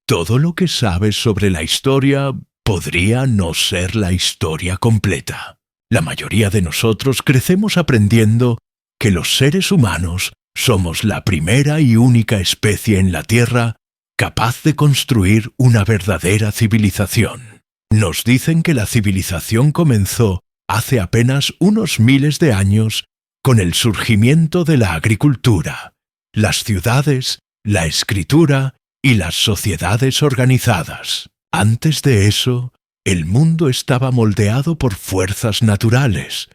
Todo lo que sabes sobre la historia podría no ser la historia completa. La mayoría de nosotros crecemos aprendiendo que los seres humanos somos la primera y única especie en la Tierra capaz de construir una verdadera civilización. Nos dicen que la civilización comenzó hace apenas unos miles de años con el surgimiento de la agricultura, las ciudades, la escritura y las sociedades organizadas. Antes de eso, el mundo estaba moldeado por fuerzas naturales,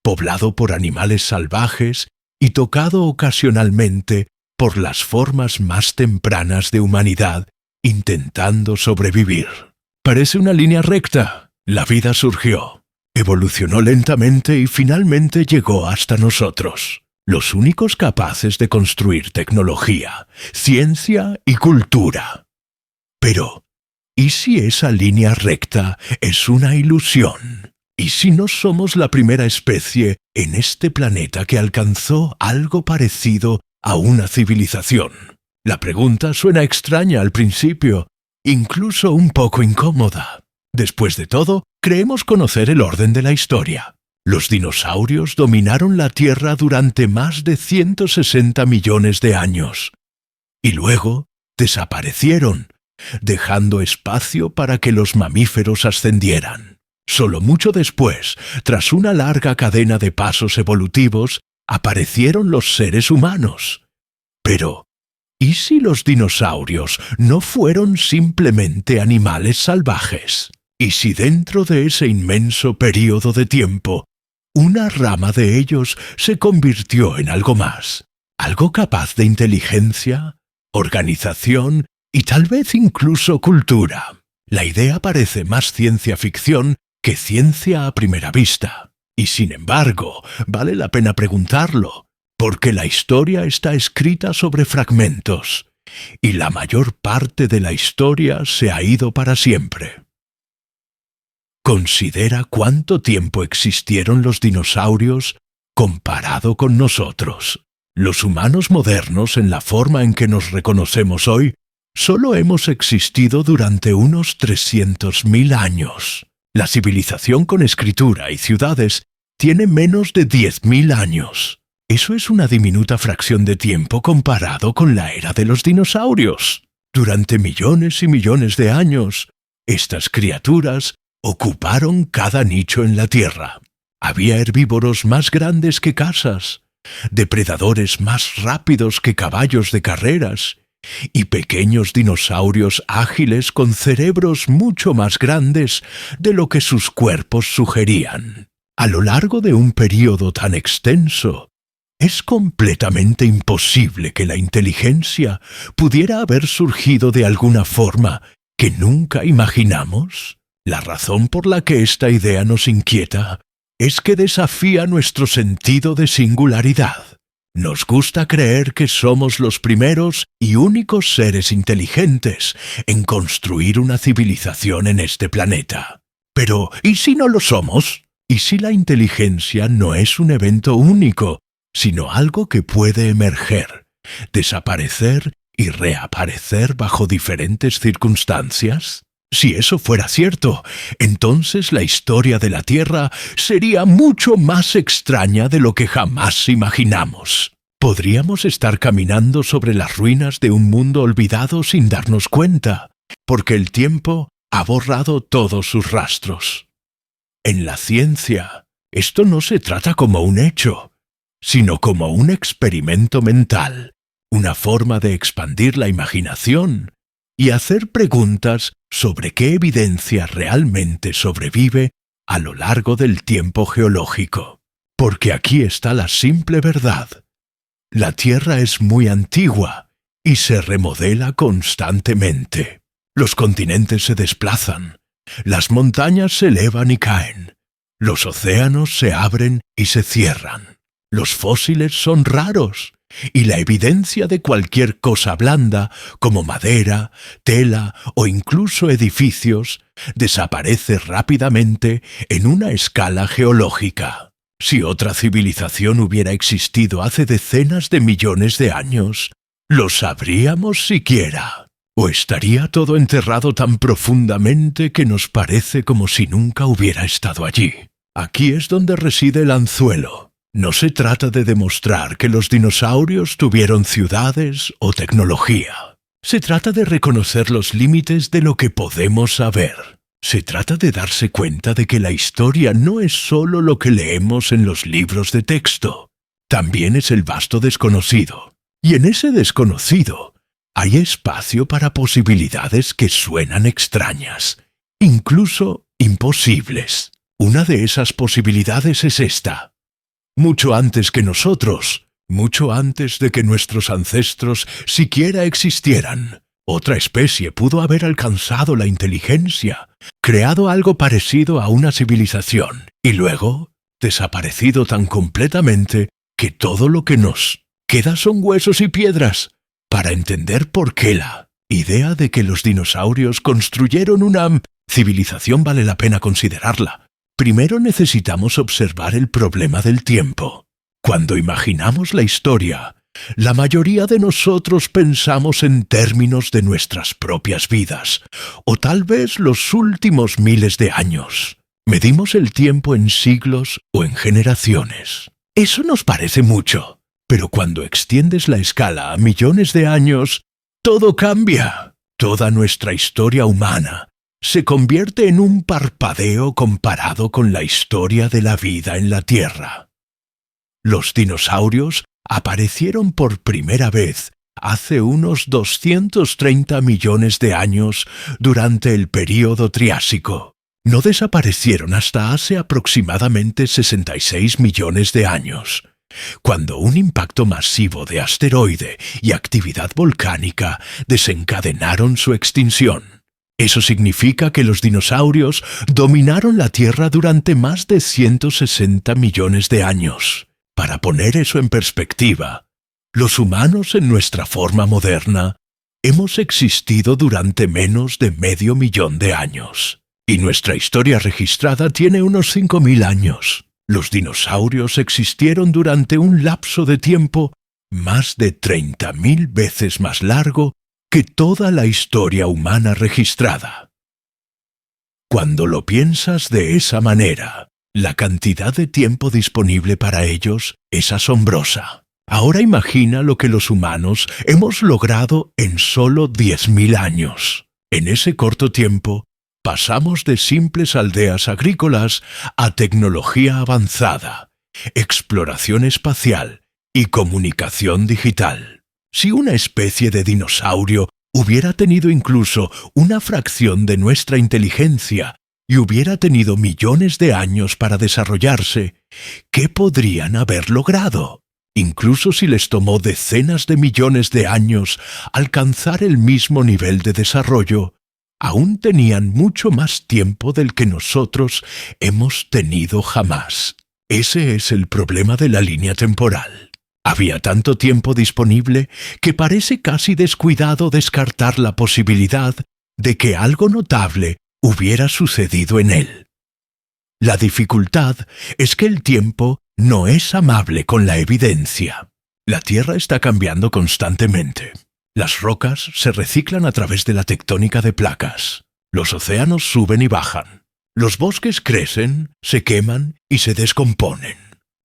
poblado por animales salvajes y tocado ocasionalmente por las formas más tempranas de humanidad intentando sobrevivir. Parece una línea recta. La vida surgió, evolucionó lentamente y finalmente llegó hasta nosotros, los únicos capaces de construir tecnología, ciencia y cultura. Pero, ¿y si esa línea recta es una ilusión? ¿Y si no somos la primera especie en este planeta que alcanzó algo parecido a una civilización? La pregunta suena extraña al principio, incluso un poco incómoda. Después de todo, creemos conocer el orden de la historia. Los dinosaurios dominaron la Tierra durante más de 160 millones de años. Y luego desaparecieron, dejando espacio para que los mamíferos ascendieran. Solo mucho después, tras una larga cadena de pasos evolutivos, aparecieron los seres humanos. Pero, ¿y si los dinosaurios no fueron simplemente animales salvajes? ¿Y si dentro de ese inmenso período de tiempo, una rama de ellos se convirtió en algo más? Algo capaz de inteligencia, organización y tal vez incluso cultura. La idea parece más ciencia ficción que ciencia a primera vista. Y sin embargo, vale la pena preguntarlo, porque la historia está escrita sobre fragmentos, y la mayor parte de la historia se ha ido para siempre. Considera cuánto tiempo existieron los dinosaurios comparado con nosotros. Los humanos modernos, en la forma en que nos reconocemos hoy, solo hemos existido durante unos 300.000 años. La civilización con escritura y ciudades tiene menos de 10.000 años. Eso es una diminuta fracción de tiempo comparado con la era de los dinosaurios. Durante millones y millones de años, estas criaturas ocuparon cada nicho en la Tierra. Había herbívoros más grandes que casas, depredadores más rápidos que caballos de carreras, y pequeños dinosaurios ágiles con cerebros mucho más grandes de lo que sus cuerpos sugerían. A lo largo de un período tan extenso, es completamente imposible que la inteligencia pudiera haber surgido de alguna forma que nunca imaginamos. La razón por la que esta idea nos inquieta es que desafía nuestro sentido de singularidad. Nos gusta creer que somos los primeros y únicos seres inteligentes en construir una civilización en este planeta. Pero, ¿y si no lo somos? ¿Y si la inteligencia no es un evento único, sino algo que puede emerger, desaparecer y reaparecer bajo diferentes circunstancias? Si eso fuera cierto, entonces la historia de la Tierra sería mucho más extraña de lo que jamás imaginamos. Podríamos estar caminando sobre las ruinas de un mundo olvidado sin darnos cuenta, porque el tiempo ha borrado todos sus rastros. En la ciencia, esto no se trata como un hecho, sino como un experimento mental, una forma de expandir la imaginación y hacer preguntas sobre qué evidencia realmente sobrevive a lo largo del tiempo geológico. Porque aquí está la simple verdad. La Tierra es muy antigua y se remodela constantemente. Los continentes se desplazan, las montañas se elevan y caen, los océanos se abren y se cierran, los fósiles son raros, y la evidencia de cualquier cosa blanda, como madera, tela o incluso edificios, desaparece rápidamente en una escala geológica. Si otra civilización hubiera existido hace decenas de millones de años, ¿lo sabríamos siquiera? ¿O estaría todo enterrado tan profundamente que nos parece como si nunca hubiera estado allí? Aquí es donde reside el anzuelo. No se trata de demostrar que los dinosaurios tuvieron ciudades o tecnología. Se trata de reconocer los límites de lo que podemos saber. Se trata de darse cuenta de que la historia no es solo lo que leemos en los libros de texto. También es el vasto desconocido. Y en ese desconocido hay espacio para posibilidades que suenan extrañas, incluso imposibles. Una de esas posibilidades es esta. Mucho antes que nosotros, mucho antes de que nuestros ancestros siquiera existieran, otra especie pudo haber alcanzado la inteligencia, creado algo parecido a una civilización, y luego desaparecido tan completamente que todo lo que nos queda son huesos y piedras. Para entender por qué la idea de que los dinosaurios construyeron una civilización vale la pena considerarla, primero necesitamos observar el problema del tiempo. Cuando imaginamos la historia, la mayoría de nosotros pensamos en términos de nuestras propias vidas, o tal vez los últimos miles de años. Medimos el tiempo en siglos o en generaciones. Eso nos parece mucho, pero cuando extiendes la escala a millones de años, todo cambia. Toda nuestra historia humana se convierte en un parpadeo comparado con la historia de la vida en la Tierra. Los dinosaurios aparecieron por primera vez hace unos 230 millones de años durante el período Triásico. No desaparecieron hasta hace aproximadamente 66 millones de años, cuando un impacto masivo de asteroide y actividad volcánica desencadenaron su extinción. Eso significa que los dinosaurios dominaron la Tierra durante más de 160 millones de años. Para poner eso en perspectiva, los humanos en nuestra forma moderna hemos existido durante menos de medio millón de años. Y nuestra historia registrada tiene unos 5.000 años. Los dinosaurios existieron durante un lapso de tiempo más de 30.000 veces más largo que toda la historia humana registrada. Cuando lo piensas de esa manera, la cantidad de tiempo disponible para ellos es asombrosa. Ahora imagina lo que los humanos hemos logrado en solo 10.000 años. En ese corto tiempo, pasamos de simples aldeas agrícolas a tecnología avanzada, exploración espacial y comunicación digital. Si una especie de dinosaurio hubiera tenido incluso una fracción de nuestra inteligencia y hubiera tenido millones de años para desarrollarse, ¿qué podrían haber logrado? Incluso si les tomó decenas de millones de años alcanzar el mismo nivel de desarrollo, aún tenían mucho más tiempo del que nosotros hemos tenido jamás. Ese es el problema de la línea temporal. Había tanto tiempo disponible que parece casi descuidado descartar la posibilidad de que algo notable hubiera sucedido en él. La dificultad es que el tiempo no es amable con la evidencia. La Tierra está cambiando constantemente. Las rocas se reciclan a través de la tectónica de placas. Los océanos suben y bajan. Los bosques crecen, se queman y se descomponen.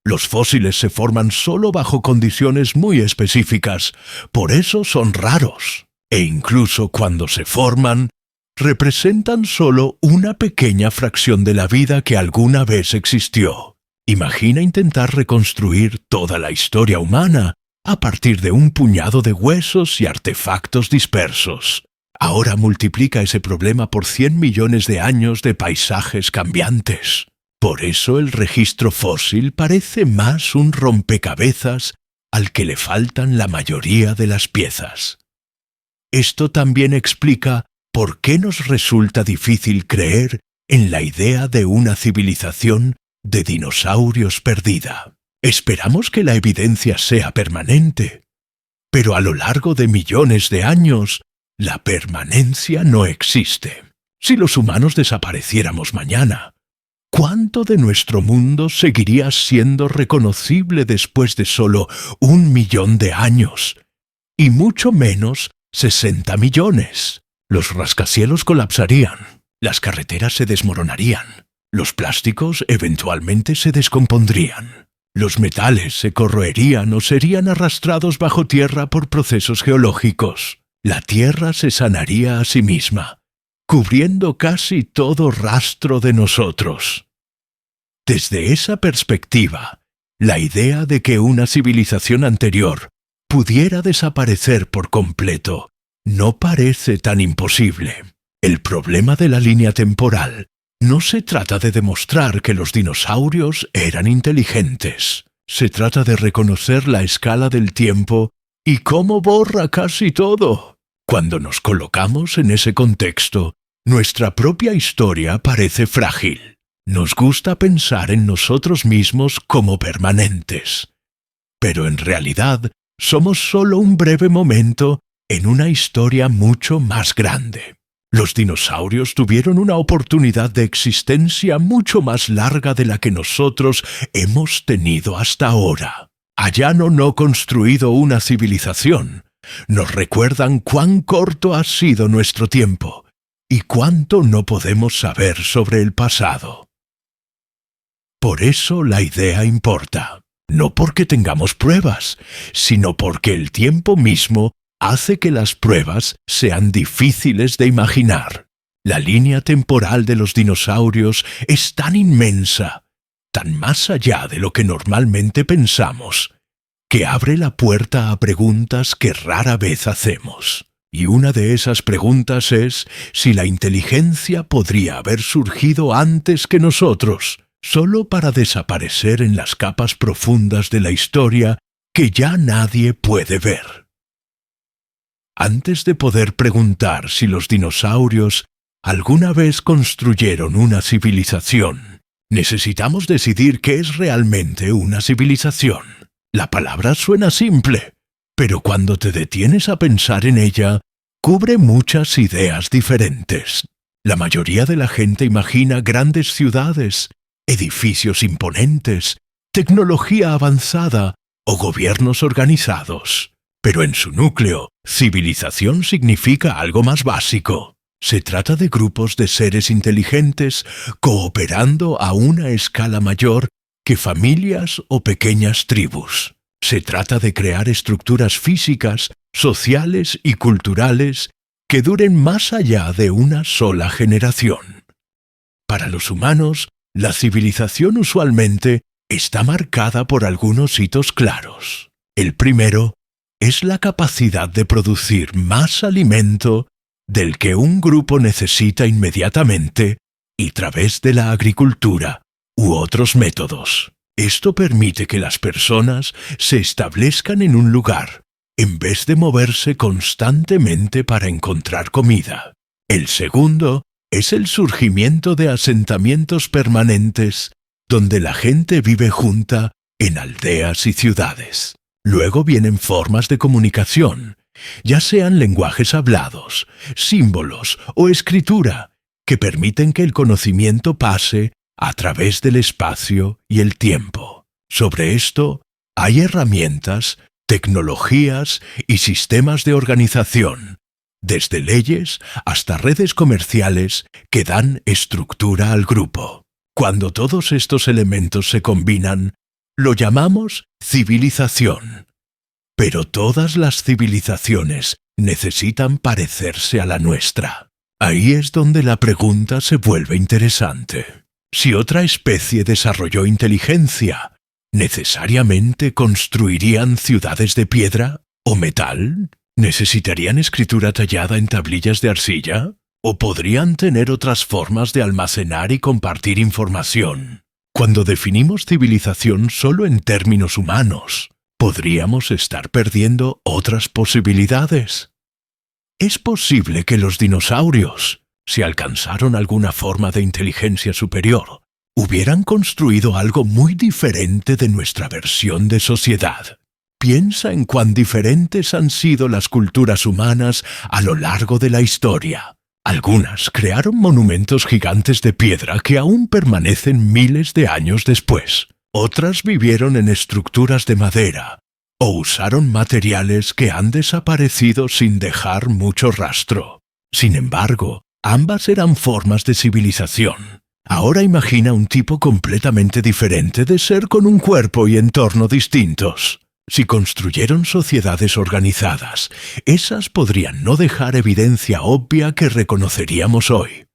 Los fósiles se forman solo bajo condiciones muy específicas, por eso son raros. E incluso cuando se forman, representan solo una pequeña fracción de la vida que alguna vez existió. Imagina intentar reconstruir toda la historia humana a partir de un puñado de huesos y artefactos dispersos. Ahora multiplica ese problema por 100 millones de años de paisajes cambiantes. Por eso el registro fósil parece más un rompecabezas al que le faltan la mayoría de las piezas. Esto también explica por qué nos resulta difícil creer en la idea de una civilización de dinosaurios perdida. Esperamos que la evidencia sea permanente, pero a lo largo de millones de años, la permanencia no existe. Si los humanos desapareciéramos mañana, ¿cuánto de nuestro mundo seguiría siendo reconocible después de solo 1 millón de años? Y mucho menos 60 millones. Los rascacielos colapsarían, las carreteras se desmoronarían, los plásticos eventualmente se descompondrían, los metales se corroerían o serían arrastrados bajo tierra por procesos geológicos. La tierra se sanaría a sí misma, cubriendo casi todo rastro de nosotros. Desde esa perspectiva, la idea de que una civilización anterior pudiera desaparecer por completo no parece tan imposible. El problema de la línea temporal no se trata de demostrar que los dinosaurios eran inteligentes. Se trata de reconocer la escala del tiempo y cómo borra casi todo. Cuando nos colocamos en ese contexto, nuestra propia historia parece frágil. Nos gusta pensar en nosotros mismos como permanentes. Pero en realidad, somos solo un breve momento en una historia mucho más grande. Los dinosaurios tuvieron una oportunidad de existencia mucho más larga de la que nosotros hemos tenido hasta ahora. Hayan o no construido una civilización, nos recuerdan cuán corto ha sido nuestro tiempo y cuánto no podemos saber sobre el pasado. Por eso la idea importa, no porque tengamos pruebas, sino porque el tiempo mismo hace que las pruebas sean difíciles de imaginar. La línea temporal de los dinosaurios es tan inmensa, tan más allá de lo que normalmente pensamos, que abre la puerta a preguntas que rara vez hacemos. Y una de esas preguntas es si la inteligencia podría haber surgido antes que nosotros, solo para desaparecer en las capas profundas de la historia que ya nadie puede ver. Antes de poder preguntar si los dinosaurios alguna vez construyeron una civilización, necesitamos decidir qué es realmente una civilización. La palabra suena simple, pero cuando te detienes a pensar en ella, cubre muchas ideas diferentes. La mayoría de la gente imagina grandes ciudades, edificios imponentes, tecnología avanzada o gobiernos organizados. Pero en su núcleo, civilización significa algo más básico. Se trata de grupos de seres inteligentes cooperando a una escala mayor que familias o pequeñas tribus. Se trata de crear estructuras físicas, sociales y culturales que duren más allá de una sola generación. Para los humanos, la civilización usualmente está marcada por algunos hitos claros. El primero es la capacidad de producir más alimento del que un grupo necesita inmediatamente y a través de la agricultura u otros métodos. Esto permite que las personas se establezcan en un lugar, en vez de moverse constantemente para encontrar comida. El segundo es el surgimiento de asentamientos permanentes donde la gente vive junta en aldeas y ciudades. Luego vienen formas de comunicación, ya sean lenguajes hablados, símbolos o escritura, que permiten que el conocimiento pase a través del espacio y el tiempo. Sobre esto, hay herramientas, tecnologías y sistemas de organización, desde leyes hasta redes comerciales que dan estructura al grupo. Cuando todos estos elementos se combinan, lo llamamos civilización. Pero todas las civilizaciones necesitan parecerse a la nuestra. Ahí es donde la pregunta se vuelve interesante. Si otra especie desarrolló inteligencia, ¿necesariamente construirían ciudades de piedra o metal? ¿Necesitarían escritura tallada en tablillas de arcilla? ¿O podrían tener otras formas de almacenar y compartir información? Cuando definimos civilización solo en términos humanos, podríamos estar perdiendo otras posibilidades. Es posible que los dinosaurios, si alcanzaron alguna forma de inteligencia superior, hubieran construido algo muy diferente de nuestra versión de sociedad. Piensa en cuán diferentes han sido las culturas humanas a lo largo de la historia. Algunas crearon monumentos gigantes de piedra que aún permanecen miles de años después. Otras vivieron en estructuras de madera, o usaron materiales que han desaparecido sin dejar mucho rastro. Sin embargo, ambas eran formas de civilización. Ahora imagina un tipo completamente diferente de ser con un cuerpo y entorno distintos. Si construyeron sociedades organizadas, esas podrían no dejar evidencia obvia que reconoceríamos hoy.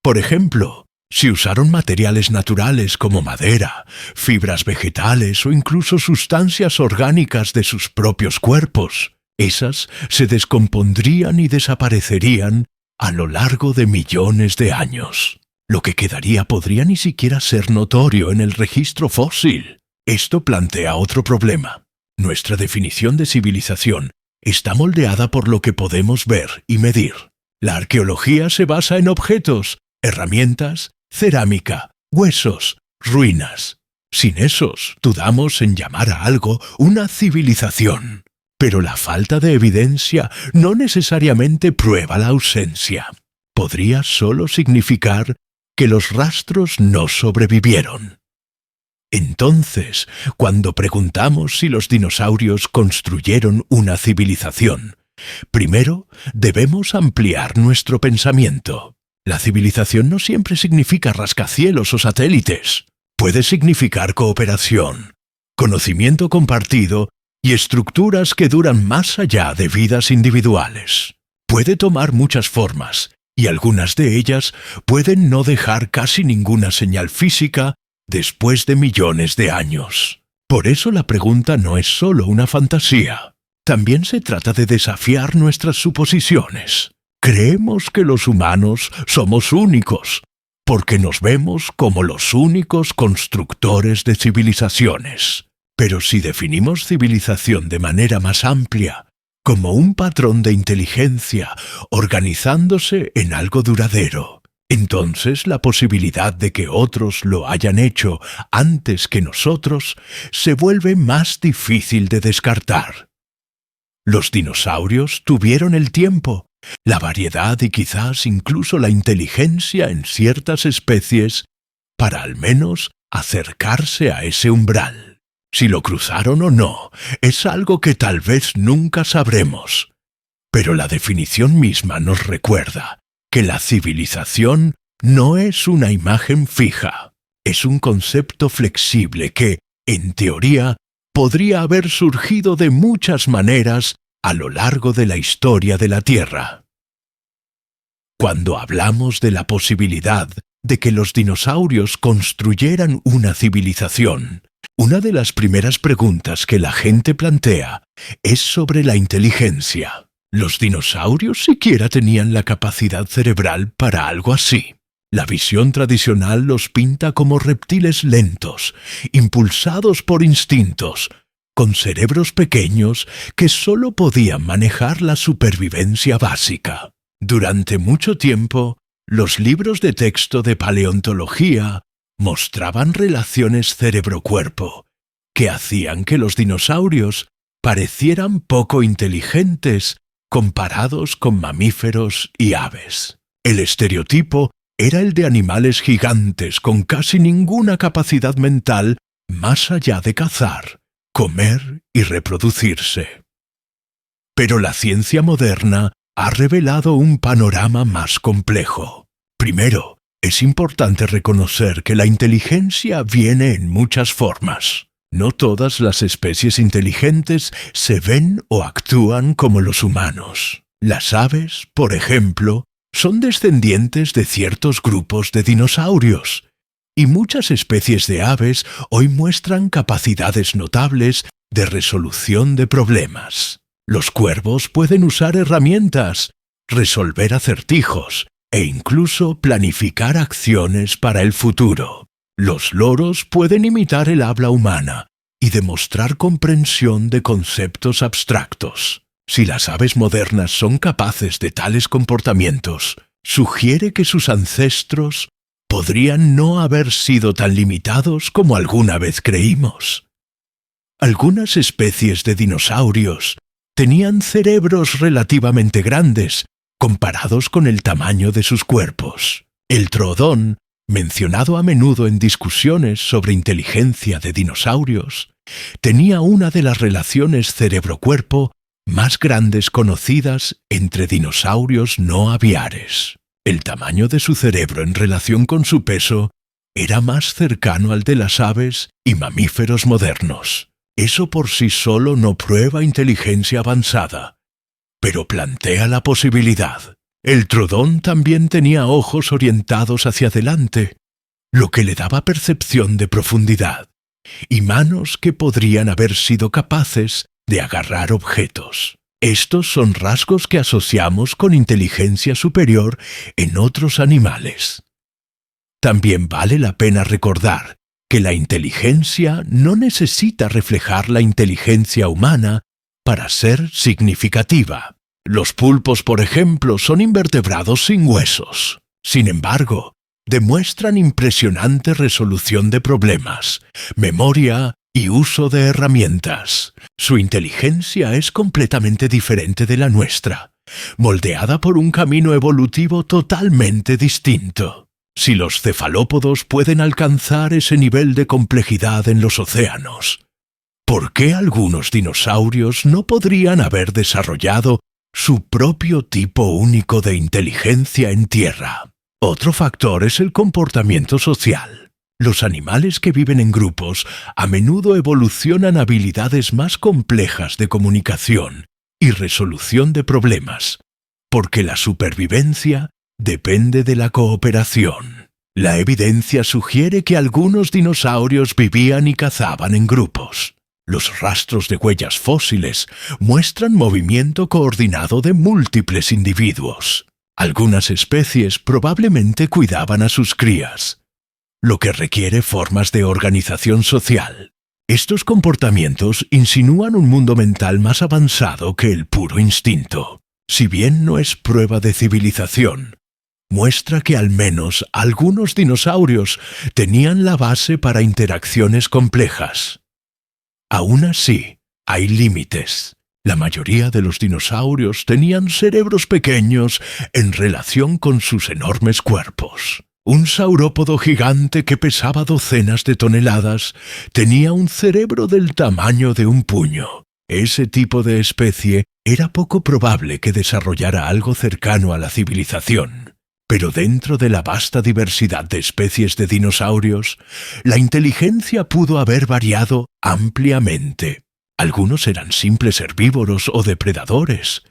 Por ejemplo, si usaron materiales naturales como madera, fibras vegetales o incluso sustancias orgánicas de sus propios cuerpos, esas se descompondrían y desaparecerían a lo largo de millones de años. Lo que quedaría podría ni siquiera ser notorio en el registro fósil. Esto plantea otro problema. Nuestra definición de civilización está moldeada por lo que podemos ver y medir. La arqueología se basa en objetos, herramientas, cerámica, huesos, ruinas. Sin esos, dudamos en llamar a algo una civilización. Pero la falta de evidencia no necesariamente prueba la ausencia. Podría solo significar que los rastros no sobrevivieron. Entonces, cuando preguntamos si los dinosaurios construyeron una civilización, primero debemos ampliar nuestro pensamiento. La civilización no siempre significa rascacielos o satélites. Puede significar cooperación, conocimiento compartido y estructuras que duran más allá de vidas individuales. Puede tomar muchas formas, y algunas de ellas pueden no dejar casi ninguna señal física después de millones de años. Por eso la pregunta no es solo una fantasía. También se trata de desafiar nuestras suposiciones. Creemos que los humanos somos únicos, porque nos vemos como los únicos constructores de civilizaciones. Pero si definimos civilización de manera más amplia, como un patrón de inteligencia organizándose en algo duradero, entonces la posibilidad de que otros lo hayan hecho antes que nosotros se vuelve más difícil de descartar. Los dinosaurios tuvieron el tiempo, la variedad y quizás incluso la inteligencia en ciertas especies para al menos acercarse a ese umbral. Si lo cruzaron o no, es algo que tal vez nunca sabremos. Pero la definición misma nos recuerda que la civilización no es una imagen fija, es un concepto flexible que, en teoría, podría haber surgido de muchas maneras a lo largo de la historia de la Tierra. Cuando hablamos de la posibilidad de que los dinosaurios construyeran una civilización, una de las primeras preguntas que la gente plantea es sobre la inteligencia. ¿Los dinosaurios siquiera tenían la capacidad cerebral para algo así? La visión tradicional los pinta como reptiles lentos, impulsados por instintos, con cerebros pequeños que solo podían manejar la supervivencia básica. Durante mucho tiempo, los libros de texto de paleontología mostraban relaciones cerebro-cuerpo que hacían que los dinosaurios parecieran poco inteligentes comparados con mamíferos y aves. El estereotipo era el de animales gigantes con casi ninguna capacidad mental más allá de cazar, comer y reproducirse. Pero la ciencia moderna ha revelado un panorama más complejo. Primero, es importante reconocer que la inteligencia viene en muchas formas. No todas las especies inteligentes se ven o actúan como los humanos. Las aves, por ejemplo, son descendientes de ciertos grupos de dinosaurios, y muchas especies de aves hoy muestran capacidades notables de resolución de problemas. Los cuervos pueden usar herramientas, resolver acertijos e incluso planificar acciones para el futuro. Los loros pueden imitar el habla humana y demostrar comprensión de conceptos abstractos. Si las aves modernas son capaces de tales comportamientos, sugiere que sus ancestros podrían no haber sido tan limitados como alguna vez creímos. Algunas especies de dinosaurios tenían cerebros relativamente grandes comparados con el tamaño de sus cuerpos. El troodón, mencionado a menudo en discusiones sobre inteligencia de dinosaurios, Tenía una de las relaciones cerebro-cuerpo más grandes conocidas entre dinosaurios no aviares. El tamaño de su cerebro en relación con su peso era más cercano al de las aves y mamíferos modernos. Eso por sí solo no prueba inteligencia avanzada, pero plantea la posibilidad. El Troodon también tenía ojos orientados hacia adelante, lo que le daba percepción de profundidad, y manos que podrían haber sido capaces de agarrar objetos. Estos son rasgos que asociamos con inteligencia superior en otros animales. También vale la pena recordar que la inteligencia no necesita reflejar la inteligencia humana para ser significativa. Los pulpos, por ejemplo, son invertebrados sin huesos. Sin embargo, demuestran impresionante resolución de problemas, memoria y uso de herramientas. Su inteligencia es completamente diferente de la nuestra, moldeada por un camino evolutivo totalmente distinto. Si los cefalópodos pueden alcanzar ese nivel de complejidad en los océanos, ¿por qué algunos dinosaurios no podrían haber desarrollado su propio tipo único de inteligencia en tierra? Otro factor es el comportamiento social. Los animales que viven en grupos a menudo evolucionan habilidades más complejas de comunicación y resolución de problemas, porque la supervivencia depende de la cooperación. La evidencia sugiere que algunos dinosaurios vivían y cazaban en grupos. Los rastros de huellas fósiles muestran movimiento coordinado de múltiples individuos. Algunas especies probablemente cuidaban a sus crías, lo que requiere formas de organización social. Estos comportamientos insinúan un mundo mental más avanzado que el puro instinto. Si bien no es prueba de civilización, muestra que al menos algunos dinosaurios tenían la base para interacciones complejas. Aún así, hay límites. La mayoría de los dinosaurios tenían cerebros pequeños en relación con sus enormes cuerpos. Un saurópodo gigante que pesaba docenas de toneladas tenía un cerebro del tamaño de un puño. Ese tipo de especie era poco probable que desarrollara algo cercano a la civilización. Pero dentro de la vasta diversidad de especies de dinosaurios, la inteligencia pudo haber variado ampliamente. Algunos eran simples herbívoros o depredadores,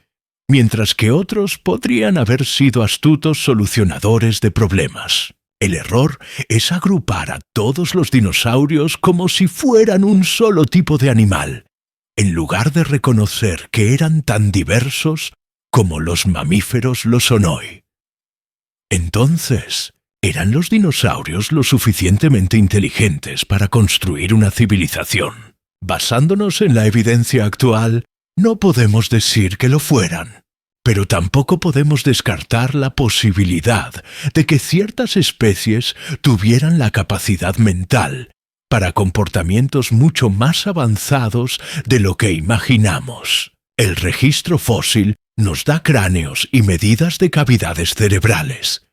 mientras que otros podrían haber sido astutos solucionadores de problemas. El error es agrupar a todos los dinosaurios como si fueran un solo tipo de animal, en lugar de reconocer que eran tan diversos como los mamíferos lo son hoy. Entonces, ¿eran los dinosaurios lo suficientemente inteligentes para construir una civilización? Basándonos en la evidencia actual, no podemos decir que lo fueran, pero tampoco podemos descartar la posibilidad de que ciertas especies tuvieran la capacidad mental para comportamientos mucho más avanzados de lo que imaginamos. El registro fósil nos da cráneos y medidas de cavidades cerebrales,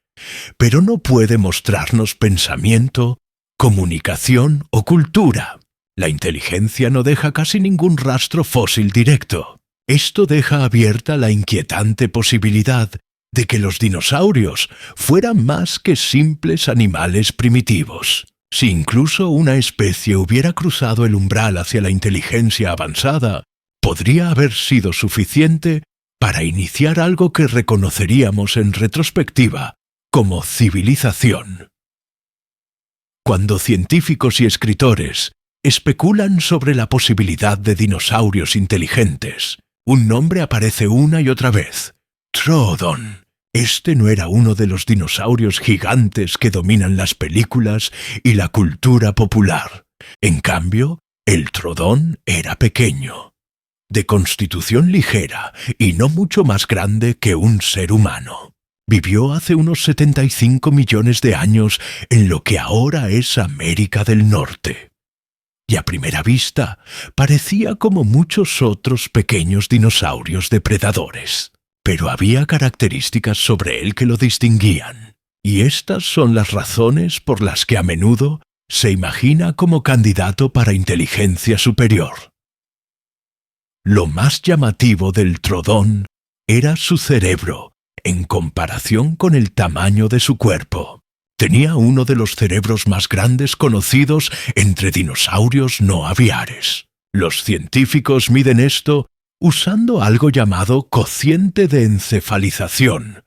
pero no puede mostrarnos pensamiento, comunicación o cultura. La inteligencia no deja casi ningún rastro fósil directo. Esto deja abierta la inquietante posibilidad de que los dinosaurios fueran más que simples animales primitivos. Si incluso una especie hubiera cruzado el umbral hacia la inteligencia avanzada, podría haber sido suficiente para iniciar algo que reconoceríamos en retrospectiva como civilización. Cuando científicos y escritores especulan sobre la posibilidad de dinosaurios inteligentes, un nombre aparece una y otra vez: Troodon. Este no era uno de los dinosaurios gigantes que dominan las películas y la cultura popular. En cambio, el Troodon era pequeño, de constitución ligera y no mucho más grande que un ser humano. Vivió hace unos 75 millones de años en lo que ahora es América del Norte. Y a primera vista parecía como muchos otros pequeños dinosaurios depredadores. Pero había características sobre él que lo distinguían, y estas son las razones por las que a menudo se imagina como candidato para inteligencia superior. Lo más llamativo del Trodón era su cerebro, en comparación con el tamaño de su cuerpo. Tenía uno de los cerebros más grandes conocidos entre dinosaurios no aviares. Los científicos miden esto usando algo llamado cociente de encefalización,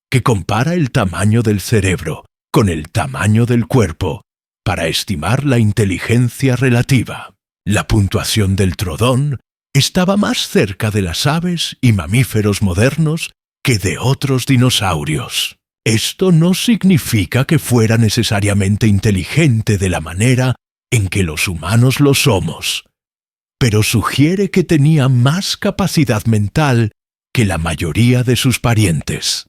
que compara el tamaño del cerebro con el tamaño del cuerpo para estimar la inteligencia relativa. La puntuación del Trodón estaba más cerca de las aves y mamíferos modernos que de otros dinosaurios. Esto no significa que fuera necesariamente inteligente de la manera en que los humanos lo somos, pero sugiere que tenía más capacidad mental que la mayoría de sus parientes.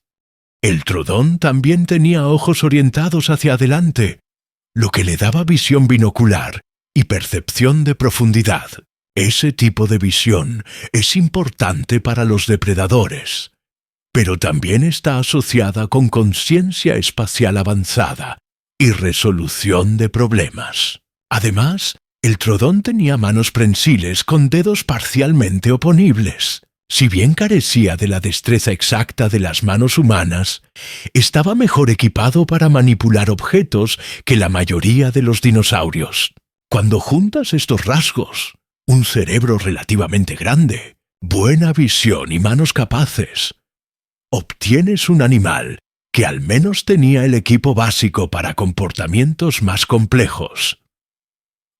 El Trodón también tenía ojos orientados hacia adelante, lo que le daba visión binocular y percepción de profundidad. Ese tipo de visión es importante para los depredadores, pero también está asociada con conciencia espacial avanzada y resolución de problemas. Además, el Trodón tenía manos prensiles con dedos parcialmente oponibles. Si bien carecía de la destreza exacta de las manos humanas, estaba mejor equipado para manipular objetos que la mayoría de los dinosaurios. Cuando juntas estos rasgos, un cerebro relativamente grande, buena visión y manos capaces, obtienes un animal que al menos tenía el equipo básico para comportamientos más complejos.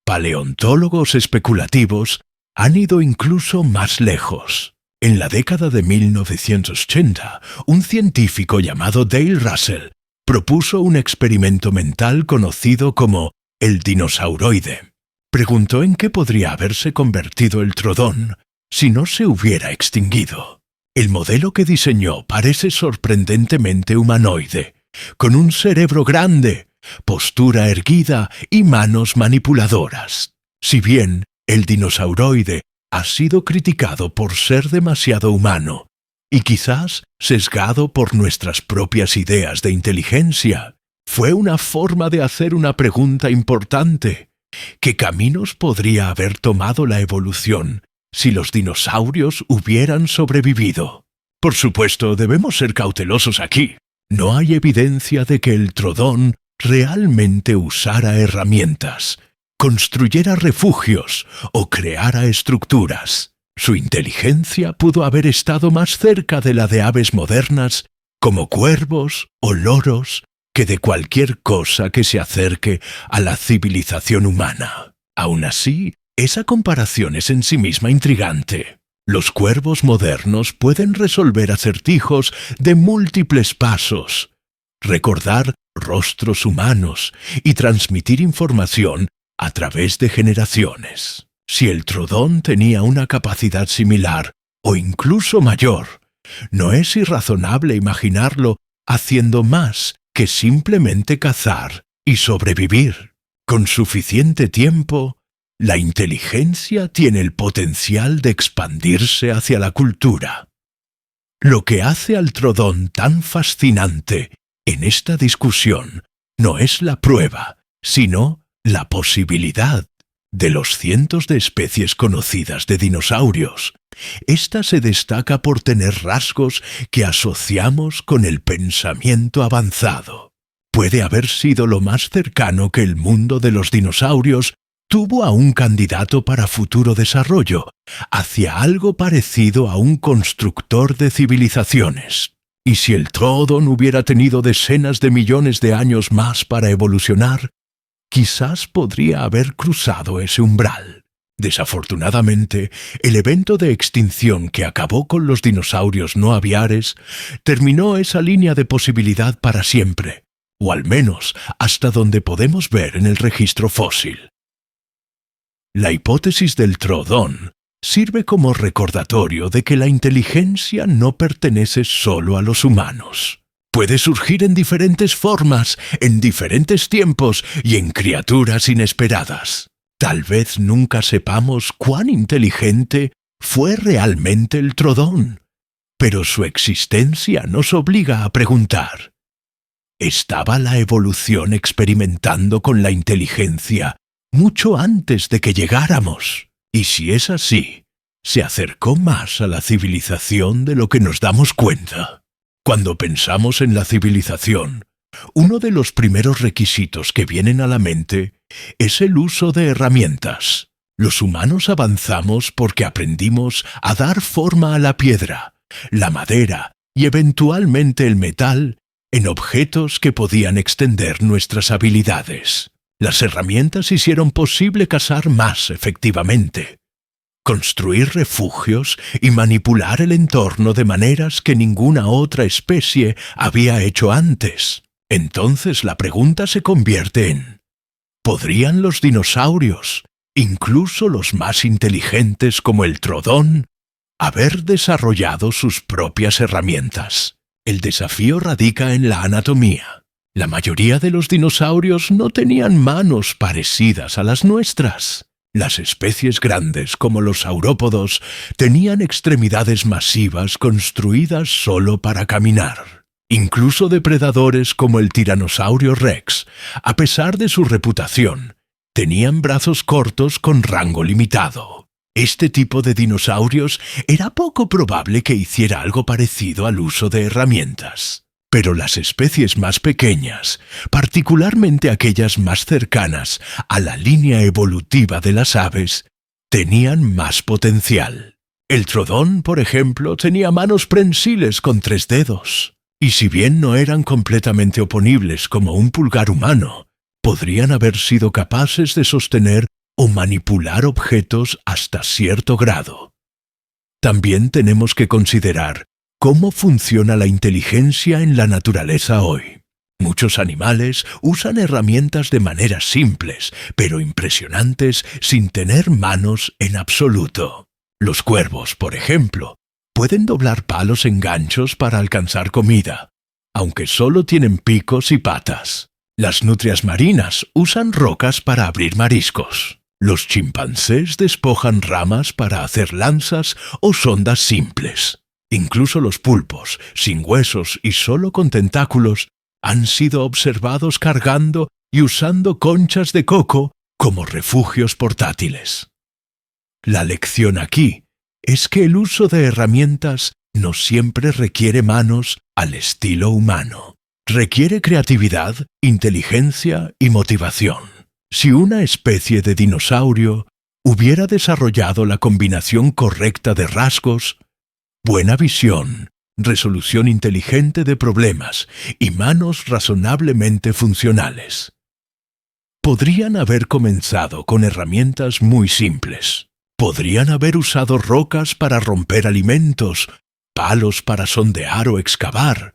Paleontólogos especulativos han ido incluso más lejos. En la década de 1980, un científico llamado Dale Russell propuso un experimento mental conocido como el dinosauroide. Preguntó en qué podría haberse convertido el Trodón si no se hubiera extinguido. El modelo que diseñó parece sorprendentemente humanoide, con un cerebro grande, postura erguida y manos manipuladoras. Si bien el dinosauroide ha sido criticado por ser demasiado humano y quizás sesgado por nuestras propias ideas de inteligencia, fue una forma de hacer una pregunta importante. ¿Qué caminos podría haber tomado la evolución si los dinosaurios hubieran sobrevivido? Por supuesto, debemos ser cautelosos aquí. No hay evidencia de que el Trodón realmente usara herramientas, construyera refugios o creara estructuras. Su inteligencia pudo haber estado más cerca de la de aves modernas como cuervos o loros que de cualquier cosa que se acerque a la civilización humana. Aún así, esa comparación es en sí misma intrigante. Los cuervos modernos pueden resolver acertijos de múltiples pasos, recordar rostros humanos y transmitir información a través de generaciones. Si el Trodón tenía una capacidad similar o incluso mayor, no es irrazonable imaginarlo haciendo más que simplemente cazar y sobrevivir. Con suficiente tiempo, la inteligencia tiene el potencial de expandirse hacia la cultura. Lo que hace al Trodón tan fascinante en esta discusión no es la prueba, sino la posibilidad. De los cientos de especies conocidas de dinosaurios, esta se destaca por tener rasgos que asociamos con el pensamiento avanzado. Puede haber sido lo más cercano que el mundo de los dinosaurios tuvo a un candidato para futuro desarrollo, hacia algo parecido a un constructor de civilizaciones. Y si el Trodón hubiera tenido decenas de millones de años más para evolucionar, quizás podría haber cruzado ese umbral. Desafortunadamente, el evento de extinción que acabó con los dinosaurios no aviares terminó esa línea de posibilidad para siempre, o al menos hasta donde podemos ver en el registro fósil. La hipótesis del Trodón sirve como recordatorio de que la inteligencia no pertenece solo a los humanos. Puede surgir en diferentes formas, en diferentes tiempos y en criaturas inesperadas. Tal vez nunca sepamos cuán inteligente fue realmente el Trodón, pero su existencia nos obliga a preguntar: ¿Estaba la evolución experimentando con la inteligencia mucho antes de que llegáramos? Y si es así, se acercó más a la civilización de lo que nos damos cuenta. Cuando pensamos en la civilización, uno de los primeros requisitos que vienen a la mente es el uso de herramientas. Los humanos avanzamos porque aprendimos a dar forma a la piedra, la madera y eventualmente el metal en objetos que podían extender nuestras habilidades. Las herramientas hicieron posible cazar más efectivamente, construir refugios y manipular el entorno de maneras que ninguna otra especie había hecho antes. Entonces la pregunta se convierte en: ¿podrían los dinosaurios, incluso los más inteligentes como el Troodon, haber desarrollado sus propias herramientas? El desafío radica en la anatomía. La mayoría de los dinosaurios no tenían manos parecidas a las nuestras. Las especies grandes, como los saurópodos, tenían extremidades masivas construidas solo para caminar. Incluso depredadores como el tiranosaurio Rex, a pesar de su reputación, tenían brazos cortos con rango limitado. Este tipo de dinosaurios era poco probable que hiciera algo parecido al uso de herramientas. Pero las especies más pequeñas, particularmente aquellas más cercanas a la línea evolutiva de las aves, tenían más potencial. El Troodon, por ejemplo, tenía manos prensiles con 3 dedos. Y si bien no eran completamente oponibles como un pulgar humano, podrían haber sido capaces de sostener o manipular objetos hasta cierto grado. También tenemos que considerar cómo funciona la inteligencia en la naturaleza hoy. Muchos animales usan herramientas de maneras simples, pero impresionantes, sin tener manos en absoluto. Los cuervos, por ejemplo, pueden doblar palos en ganchos para alcanzar comida, aunque solo tienen picos y patas. Las nutrias marinas usan rocas para abrir mariscos. Los chimpancés despojan ramas para hacer lanzas o sondas simples. Incluso los pulpos, sin huesos y solo con tentáculos, han sido observados cargando y usando conchas de coco como refugios portátiles. La lección aquí es que el uso de herramientas no siempre requiere manos al estilo humano. Requiere creatividad, inteligencia y motivación. Si una especie de dinosaurio hubiera desarrollado la combinación correcta de rasgos, buena visión, resolución inteligente de problemas y manos razonablemente funcionales, podrían haber comenzado con herramientas muy simples. Podrían haber usado rocas para romper alimentos, palos para sondear o excavar,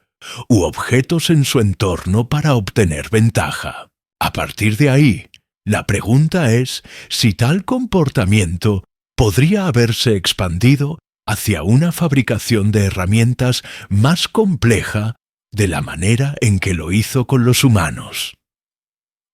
u objetos en su entorno para obtener ventaja. A partir de ahí, la pregunta es si tal comportamiento podría haberse expandido hacia una fabricación de herramientas más compleja de la manera en que lo hizo con los humanos.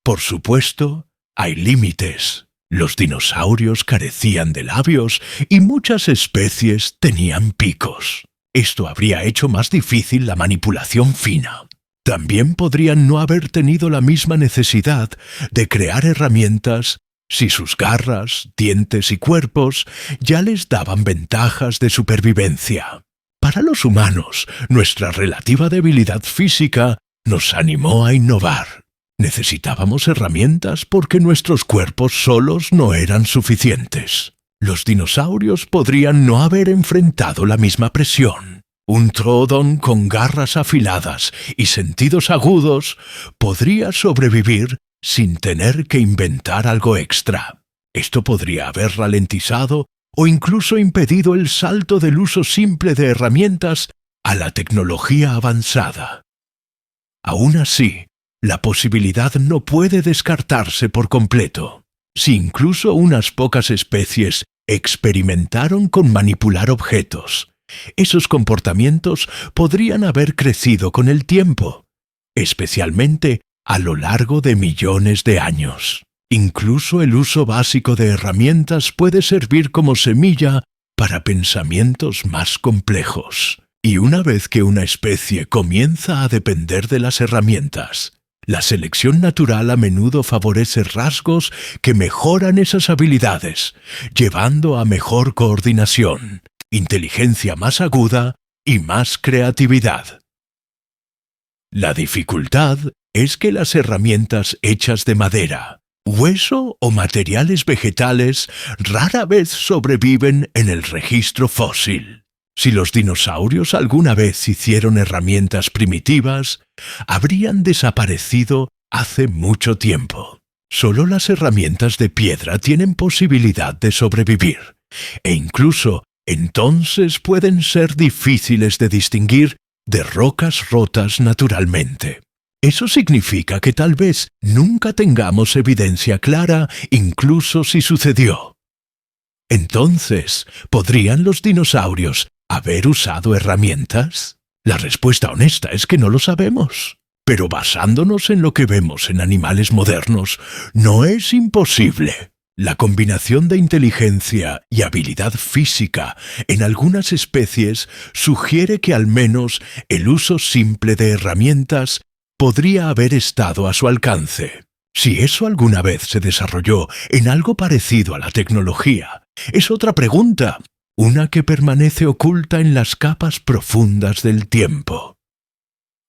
Por supuesto, hay límites. Los dinosaurios carecían de labios y muchas especies tenían picos. Esto habría hecho más difícil la manipulación fina. También podrían no haber tenido la misma necesidad de crear herramientas si sus garras, dientes y cuerpos ya les daban ventajas de supervivencia. Para los humanos, nuestra relativa debilidad física nos animó a innovar. Necesitábamos herramientas porque nuestros cuerpos solos no eran suficientes. Los dinosaurios podrían no haber enfrentado la misma presión. Un Troodon con garras afiladas y sentidos agudos podría sobrevivir sin tener que inventar algo extra. Esto podría haber ralentizado o incluso impedido el salto del uso simple de herramientas a la tecnología avanzada. Aún así, la posibilidad no puede descartarse por completo. Si incluso unas pocas especies experimentaron con manipular objetos, esos comportamientos podrían haber crecido con el tiempo, especialmente a lo largo de millones de años. Incluso el uso básico de herramientas puede servir como semilla para pensamientos más complejos. Y una vez que una especie comienza a depender de las herramientas, la selección natural a menudo favorece rasgos que mejoran esas habilidades, llevando a mejor coordinación, inteligencia más aguda y más creatividad. La dificultad es que las herramientas hechas de madera, hueso o materiales vegetales rara vez sobreviven en el registro fósil. Si los dinosaurios alguna vez hicieron herramientas primitivas, habrían desaparecido hace mucho tiempo. Solo las herramientas de piedra tienen posibilidad de sobrevivir, e incluso entonces pueden ser difíciles de distinguir de rocas rotas naturalmente. Eso significa que tal vez nunca tengamos evidencia clara, incluso si sucedió. Entonces, ¿podrían los dinosaurios haber usado herramientas? La respuesta honesta es que no lo sabemos. Pero basándonos en lo que vemos en animales modernos, no es imposible. La combinación de inteligencia y habilidad física en algunas especies sugiere que al menos el uso simple de herramientas podría haber estado a su alcance. Si eso alguna vez se desarrolló en algo parecido a la tecnología, es otra pregunta, una que permanece oculta en las capas profundas del tiempo.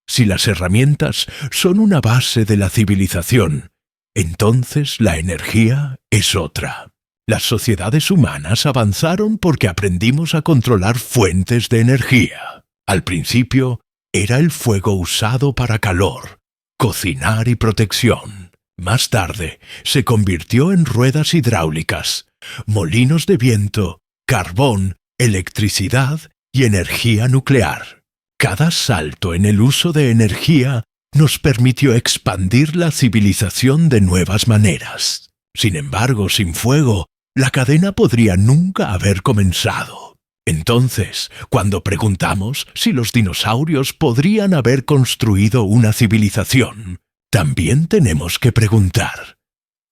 Si las herramientas son una base de la civilización, entonces la energía es otra. Las sociedades humanas avanzaron porque aprendimos a controlar fuentes de energía. Al principio, era el fuego usado para calor, cocinar y protección. Más tarde, se convirtió en ruedas hidráulicas, molinos de viento, carbón, electricidad y energía nuclear. Cada salto en el uso de energía nos permitió expandir la civilización de nuevas maneras. Sin embargo, sin fuego, la cadena podría nunca haber comenzado. Entonces, cuando preguntamos si los dinosaurios podrían haber construido una civilización, también tenemos que preguntar,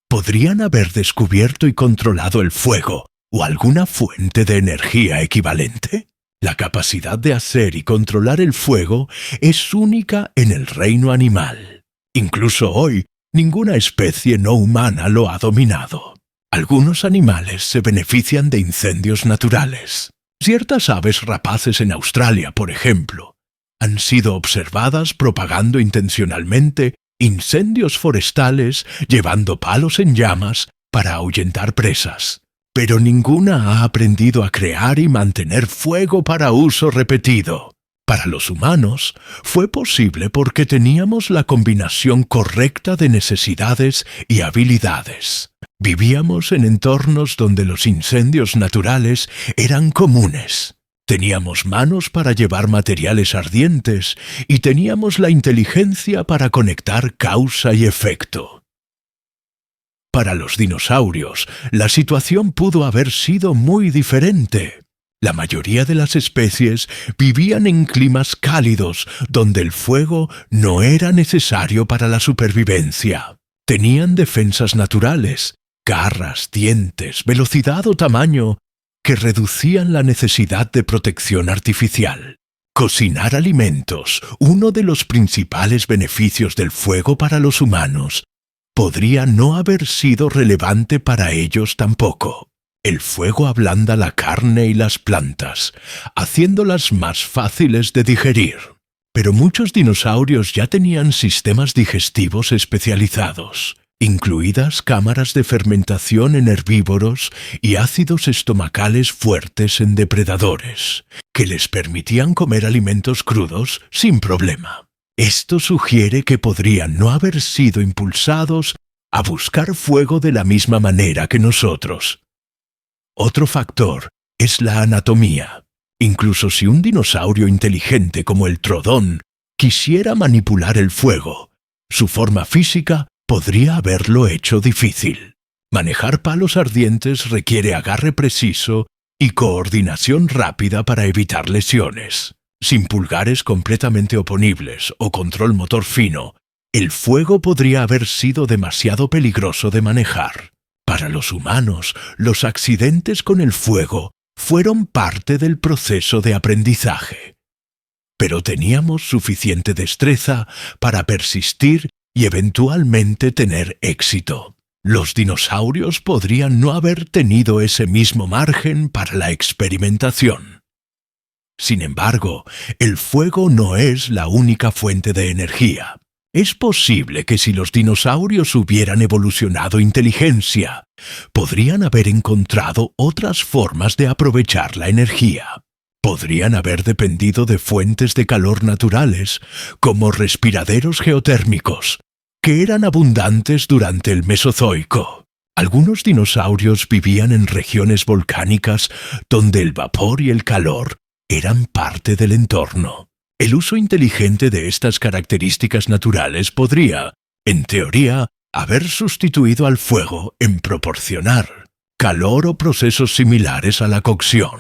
¿podrían haber descubierto y controlado el fuego o alguna fuente de energía equivalente? La capacidad de hacer y controlar el fuego es única en el reino animal. Incluso hoy, ninguna especie no humana lo ha dominado. Algunos animales se benefician de incendios naturales. Ciertas aves rapaces en Australia, por ejemplo, han sido observadas propagando intencionalmente incendios forestales llevando palos en llamas para ahuyentar presas. Pero ninguna ha aprendido a crear y mantener fuego para uso repetido. Para los humanos, fue posible porque teníamos la combinación correcta de necesidades y habilidades. Vivíamos en entornos donde los incendios naturales eran comunes. Teníamos manos para llevar materiales ardientes y teníamos la inteligencia para conectar causa y efecto. Para los dinosaurios, la situación pudo haber sido muy diferente. La mayoría de las especies vivían en climas cálidos, donde el fuego no era necesario para la supervivencia. Tenían defensas naturales, garras, dientes, velocidad o tamaño, que reducían la necesidad de protección artificial. Cocinar alimentos, uno de los principales beneficios del fuego para los humanos, podría no haber sido relevante para ellos tampoco. El fuego ablanda la carne y las plantas, haciéndolas más fáciles de digerir. Pero muchos dinosaurios ya tenían sistemas digestivos especializados, incluidas cámaras de fermentación en herbívoros y ácidos estomacales fuertes en depredadores, que les permitían comer alimentos crudos sin problema. Esto sugiere que podrían no haber sido impulsados a buscar fuego de la misma manera que nosotros. Otro factor es la anatomía. Incluso si un dinosaurio inteligente como el Trodón quisiera manipular el fuego, su forma física podría haberlo hecho difícil. Manejar palos ardientes requiere agarre preciso y coordinación rápida para evitar lesiones. Sin pulgares completamente oponibles o control motor fino, el fuego podría haber sido demasiado peligroso de manejar. Para los humanos, los accidentes con el fuego fueron parte del proceso de aprendizaje. pero teníamos suficiente destreza para persistir y eventualmente tener éxito. Los dinosaurios podrían no haber tenido ese mismo margen para la experimentación. Sin embargo, el fuego no es la única fuente de energía. Es posible que si los dinosaurios hubieran evolucionado inteligencia, podrían haber encontrado otras formas de aprovechar la energía. Podrían haber dependido de fuentes de calor naturales, como respiraderos geotérmicos, que eran abundantes durante el Mesozoico. Algunos dinosaurios vivían en regiones volcánicas donde el vapor y el calor eran parte del entorno. El uso inteligente de estas características naturales podría, en teoría, haber sustituido al fuego en proporcionar calor o procesos similares a la cocción.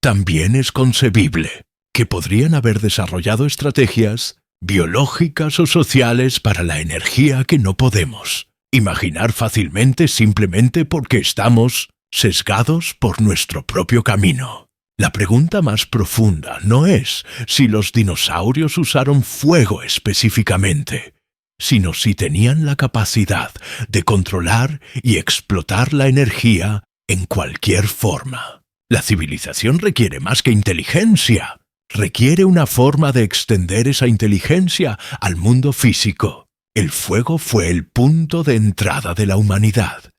También es concebible que podrían haber desarrollado estrategias biológicas o sociales para la energía que no podemos imaginar fácilmente simplemente porque estamos sesgados por nuestro propio camino. La pregunta más profunda no es si los dinosaurios usaron fuego específicamente, sino si tenían la capacidad de controlar y explotar la energía en cualquier forma. La civilización requiere más que inteligencia. Requiere una forma de extender esa inteligencia al mundo físico. El fuego fue el punto de entrada de la humanidad.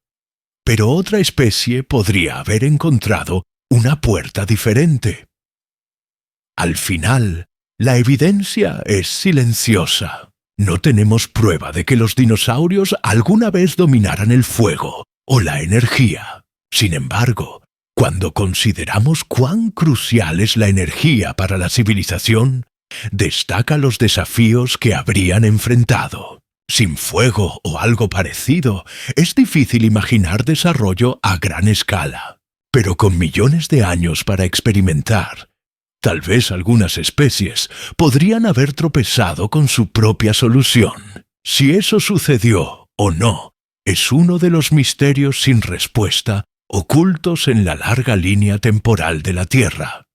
Pero otra especie podría haber encontrado una puerta diferente. Al final, la evidencia es silenciosa. No tenemos prueba de que los dinosaurios alguna vez dominaran el fuego o la energía. Sin embargo, cuando consideramos cuán crucial es la energía para la civilización, destaca los desafíos que habrían enfrentado. Sin fuego o algo parecido, es difícil imaginar desarrollo a gran escala. Pero con millones de años para experimentar, tal vez algunas especies podrían haber tropezado con su propia solución. Si eso sucedió o no, es uno de los misterios sin respuesta ocultos en la larga línea temporal de la Tierra.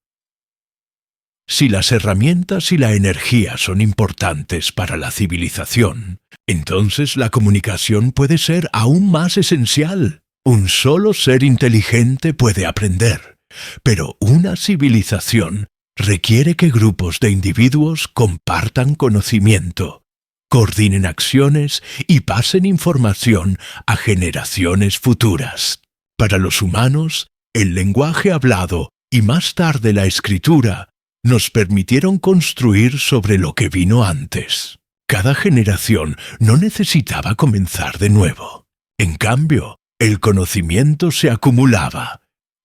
Si las herramientas y la energía son importantes para la civilización, entonces la comunicación puede ser aún más esencial. Un solo ser inteligente puede aprender, pero una civilización requiere que grupos de individuos compartan conocimiento, coordinen acciones y pasen información a generaciones futuras. Para los humanos, el lenguaje hablado y más tarde la escritura nos permitieron construir sobre lo que vino antes. Cada generación no necesitaba comenzar de nuevo. En cambio, el conocimiento se acumulaba,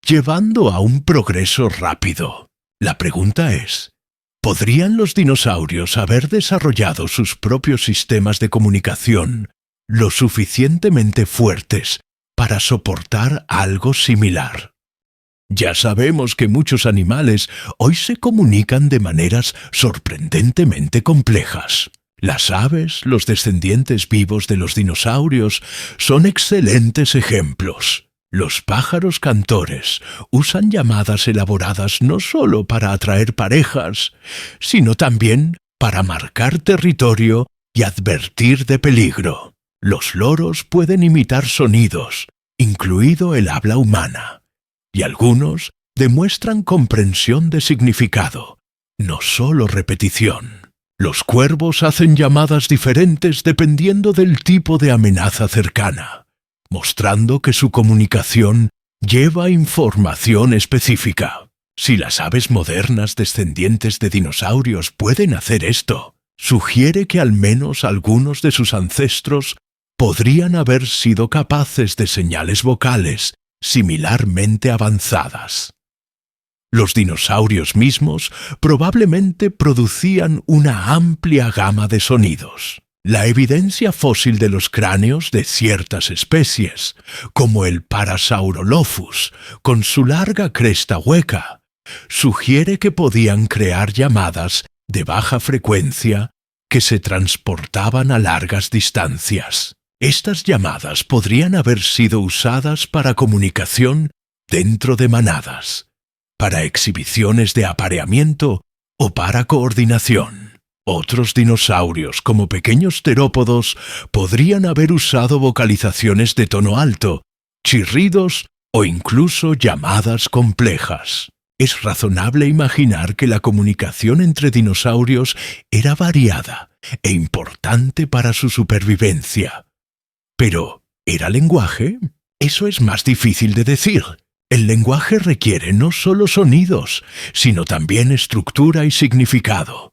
llevando a un progreso rápido. La pregunta es, ¿podrían los dinosaurios haber desarrollado sus propios sistemas de comunicación lo suficientemente fuertes para soportar algo similar? Ya sabemos que muchos animales hoy se comunican de maneras sorprendentemente complejas. Las aves, los descendientes vivos de los dinosaurios, son excelentes ejemplos. Los pájaros cantores usan llamadas elaboradas no solo para atraer parejas, sino también para marcar territorio y advertir de peligro. Los loros pueden imitar sonidos, incluido el habla humana, y algunos demuestran comprensión de significado, no solo repetición. Los cuervos hacen llamadas diferentes dependiendo del tipo de amenaza cercana, mostrando que su comunicación lleva información específica. Si las aves modernas descendientes de dinosaurios pueden hacer esto, sugiere que al menos algunos de sus ancestros podrían haber sido capaces de señales vocales similarmente avanzadas. Los dinosaurios mismos probablemente producían una amplia gama de sonidos. La evidencia fósil de los cráneos de ciertas especies, como el Parasaurolophus, con su larga cresta hueca, sugiere que podían crear llamadas de baja frecuencia que se transportaban a largas distancias. Estas llamadas podrían haber sido usadas para comunicación dentro de manadas, para exhibiciones de apareamiento o para coordinación. Otros dinosaurios, como pequeños terópodos, podrían haber usado vocalizaciones de tono alto, chirridos o incluso llamadas complejas. Es razonable imaginar que la comunicación entre dinosaurios era variada e importante para su supervivencia. Pero, ¿era lenguaje? Eso es más difícil de decir. El lenguaje requiere no solo sonidos, sino también estructura y significado.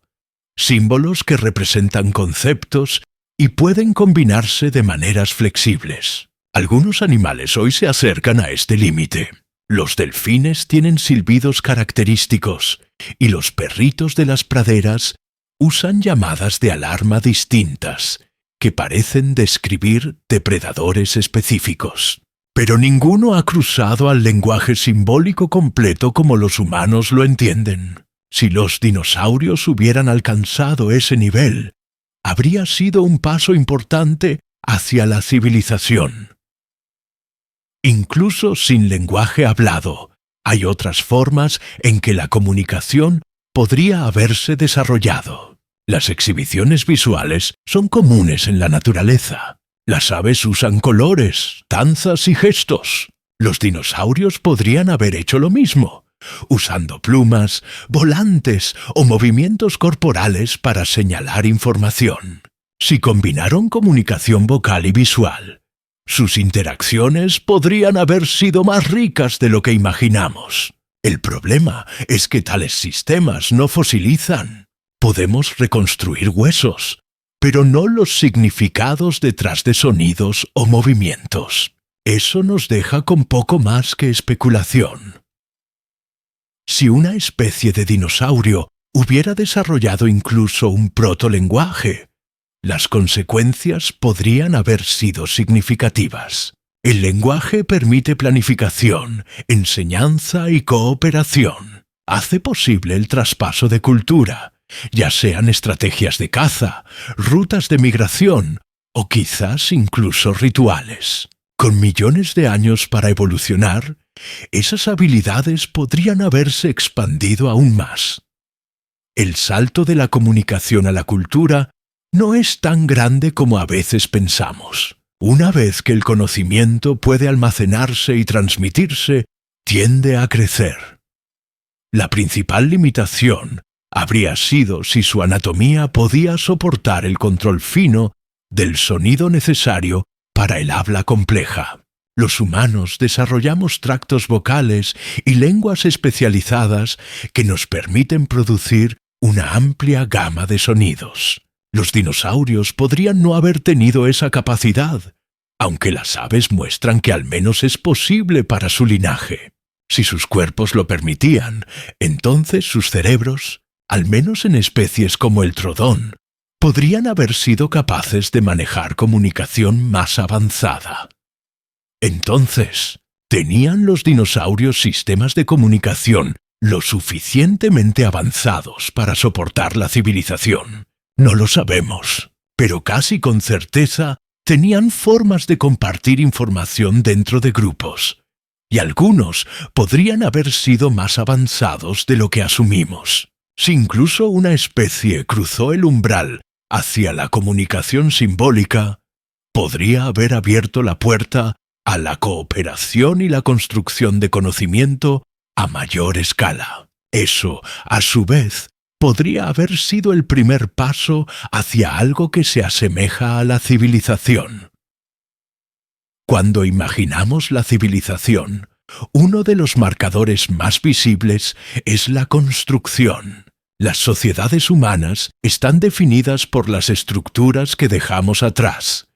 Símbolos que representan conceptos y pueden combinarse de maneras flexibles. Algunos animales hoy se acercan a este límite. Los delfines tienen silbidos característicos y los perritos de las praderas usan llamadas de alarma distintas que parecen describir depredadores específicos. Pero ninguno ha cruzado al lenguaje simbólico completo como los humanos lo entienden. Si los dinosaurios hubieran alcanzado ese nivel, habría sido un paso importante hacia la civilización. Incluso sin lenguaje hablado, hay otras formas en que la comunicación podría haberse desarrollado. Las exhibiciones visuales son comunes en la naturaleza. Las aves usan colores, danzas y gestos. Los dinosaurios podrían haber hecho lo mismo, usando plumas, volantes o movimientos corporales para señalar información. Si combinaron comunicación vocal y visual, sus interacciones podrían haber sido más ricas de lo que imaginamos. El problema es que tales sistemas no fosilizan. Podemos reconstruir huesos, pero no los significados detrás de sonidos o movimientos. Eso nos deja con poco más que especulación. Si una especie de dinosaurio hubiera desarrollado incluso un protolenguaje, las consecuencias podrían haber sido significativas. El lenguaje permite planificación, enseñanza y cooperación. Hace posible el traspaso de cultura, ya sean estrategias de caza, rutas de migración o quizás incluso rituales. Con millones de años para evolucionar, esas habilidades podrían haberse expandido aún más. El salto de la comunicación a la cultura no es tan grande como a veces pensamos. Una vez que el conocimiento puede almacenarse y transmitirse, tiende a crecer. La principal limitación habría sido si su anatomía podía soportar el control fino del sonido necesario para el habla compleja. Los humanos desarrollamos tractos vocales y lenguas especializadas que nos permiten producir una amplia gama de sonidos. Los dinosaurios podrían no haber tenido esa capacidad, aunque las aves muestran que al menos es posible para su linaje. Si sus cuerpos lo permitían, entonces sus cerebros, al menos en especies como el trodón, podrían haber sido capaces de manejar comunicación más avanzada. Entonces, ¿tenían los dinosaurios sistemas de comunicación lo suficientemente avanzados para soportar la civilización? No lo sabemos, pero casi con certeza tenían formas de compartir información dentro de grupos, y algunos podrían haber sido más avanzados de lo que asumimos. Si incluso una especie cruzó el umbral hacia la comunicación simbólica, podría haber abierto la puerta a la cooperación y la construcción de conocimiento a mayor escala. Eso, a su vez, podría haber sido el primer paso hacia algo que se asemeja a la civilización. Cuando imaginamos la civilización, uno de los marcadores más visibles es la construcción. Las sociedades humanas están definidas por las estructuras que dejamos atrás: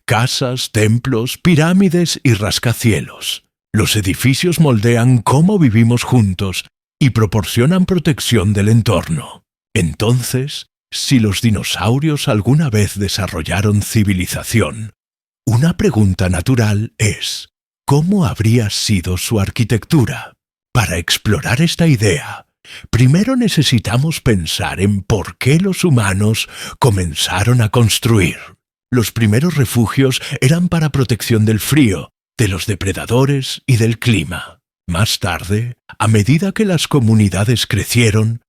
casas, templos, pirámides y rascacielos. Los edificios moldean cómo vivimos juntos y proporcionan protección del entorno. Entonces, si los dinosaurios alguna vez desarrollaron civilización, una pregunta natural es: ¿cómo habría sido su arquitectura? Para explorar esta idea, primero necesitamos pensar en por qué los humanos comenzaron a construir. Los primeros refugios eran para protección del frío, de los depredadores y del clima. Más tarde, a medida que las comunidades crecieron,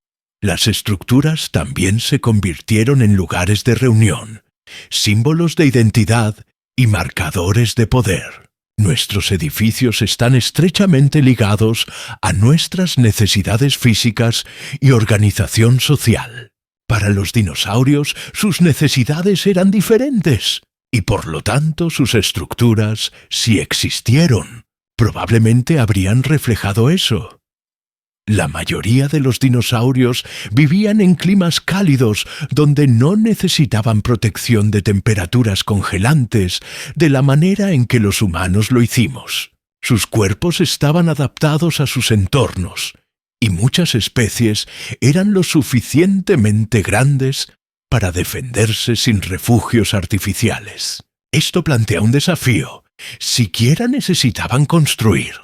Las estructuras también se convirtieron en lugares de reunión, símbolos de identidad y marcadores de poder. Nuestros edificios están estrechamente ligados a nuestras necesidades físicas y organización social. Para los dinosaurios, sus necesidades eran diferentes, y por lo tanto sus estructuras, si existieron, probablemente habrían reflejado eso. La mayoría de los dinosaurios vivían en climas cálidos donde no necesitaban protección de temperaturas congelantes de la manera en que los humanos lo hicimos. Sus cuerpos estaban adaptados a sus entornos, y muchas especies eran lo suficientemente grandes para defenderse sin refugios artificiales. Esto plantea un desafío. Siquiera necesitaban construir.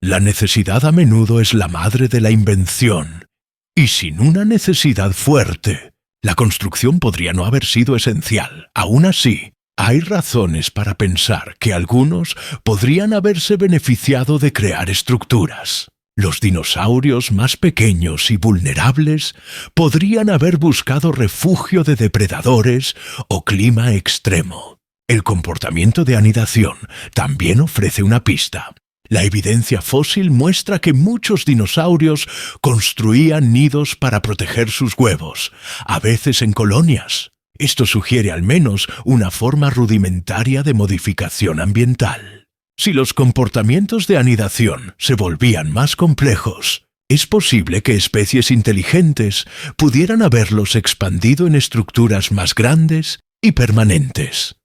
La necesidad a menudo es la madre de la invención, y sin una necesidad fuerte, la construcción podría no haber sido esencial. Aún así, hay razones para pensar que algunos podrían haberse beneficiado de crear estructuras. Los dinosaurios más pequeños y vulnerables podrían haber buscado refugio de depredadores o clima extremo. El comportamiento de anidación también ofrece una pista. La evidencia fósil muestra que muchos dinosaurios construían nidos para proteger sus huevos, a veces en colonias. Esto sugiere al menos una forma rudimentaria de modificación ambiental. Si los comportamientos de anidación se volvían más complejos, es posible que especies inteligentes pudieran haberlos expandido en estructuras más grandes y permanentes.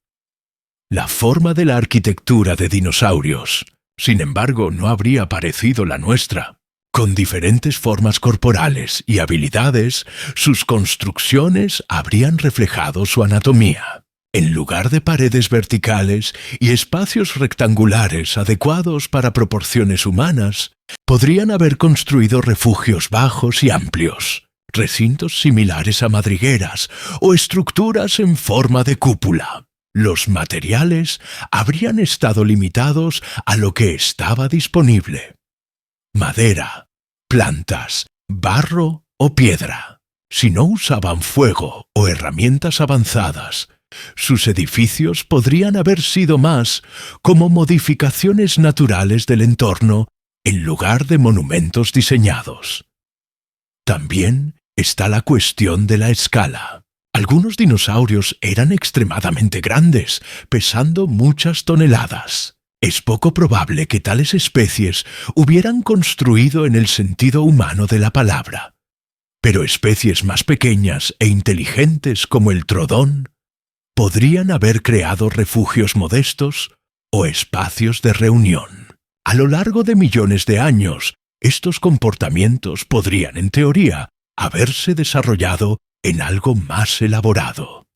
La forma de la arquitectura de dinosaurios, sin embargo, no habría parecido la nuestra. Con diferentes formas corporales y habilidades, sus construcciones habrían reflejado su anatomía. En lugar de paredes verticales y espacios rectangulares adecuados para proporciones humanas, podrían haber construido refugios bajos y amplios, recintos similares a madrigueras o estructuras en forma de cúpula. Los materiales habrían estado limitados a lo que estaba disponible: madera, plantas, barro o piedra. Si no usaban fuego o herramientas avanzadas, sus edificios podrían haber sido más como modificaciones naturales del entorno en lugar de monumentos diseñados. También está la cuestión de la escala. Algunos dinosaurios eran extremadamente grandes, pesando muchas toneladas. Es poco probable que tales especies hubieran construido en el sentido humano de la palabra. Pero especies más pequeñas e inteligentes como el trodón podrían haber creado refugios modestos o espacios de reunión. A lo largo de millones de años, estos comportamientos podrían, en teoría, haberse desarrollado en algo más elaborado.